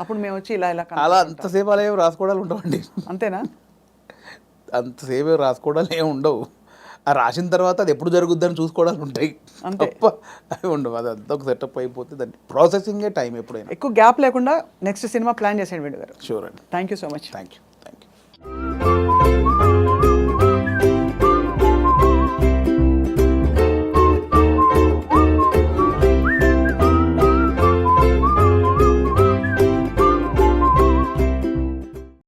అప్పుడు మేము వచ్చి ఇలా అలా అంతసేపు అలా ఏమి రాసుకోవడాలు ఉండవండి. అంతేనా? అంతసేపు రాసుకోవడాలు ఏమి ఉండవు. ఆ రాసిన తర్వాత అది ఎప్పుడు జరుగుద్దని చూసుకోవడాలు ఉంటాయి తప్ప అవి ఉండవు. అది అంతా ఒక సెటప్ అయిపోతే దాన్ని ప్రాసెసింగే టైం ఎప్పుడైనా. ఎక్కువ గ్యాప్ లేకుండా నెక్స్ట్ సినిమా ప్లాన్ చేసేయండి వేణు గారు. షూర్ అండి. Thank you so much. Thank you.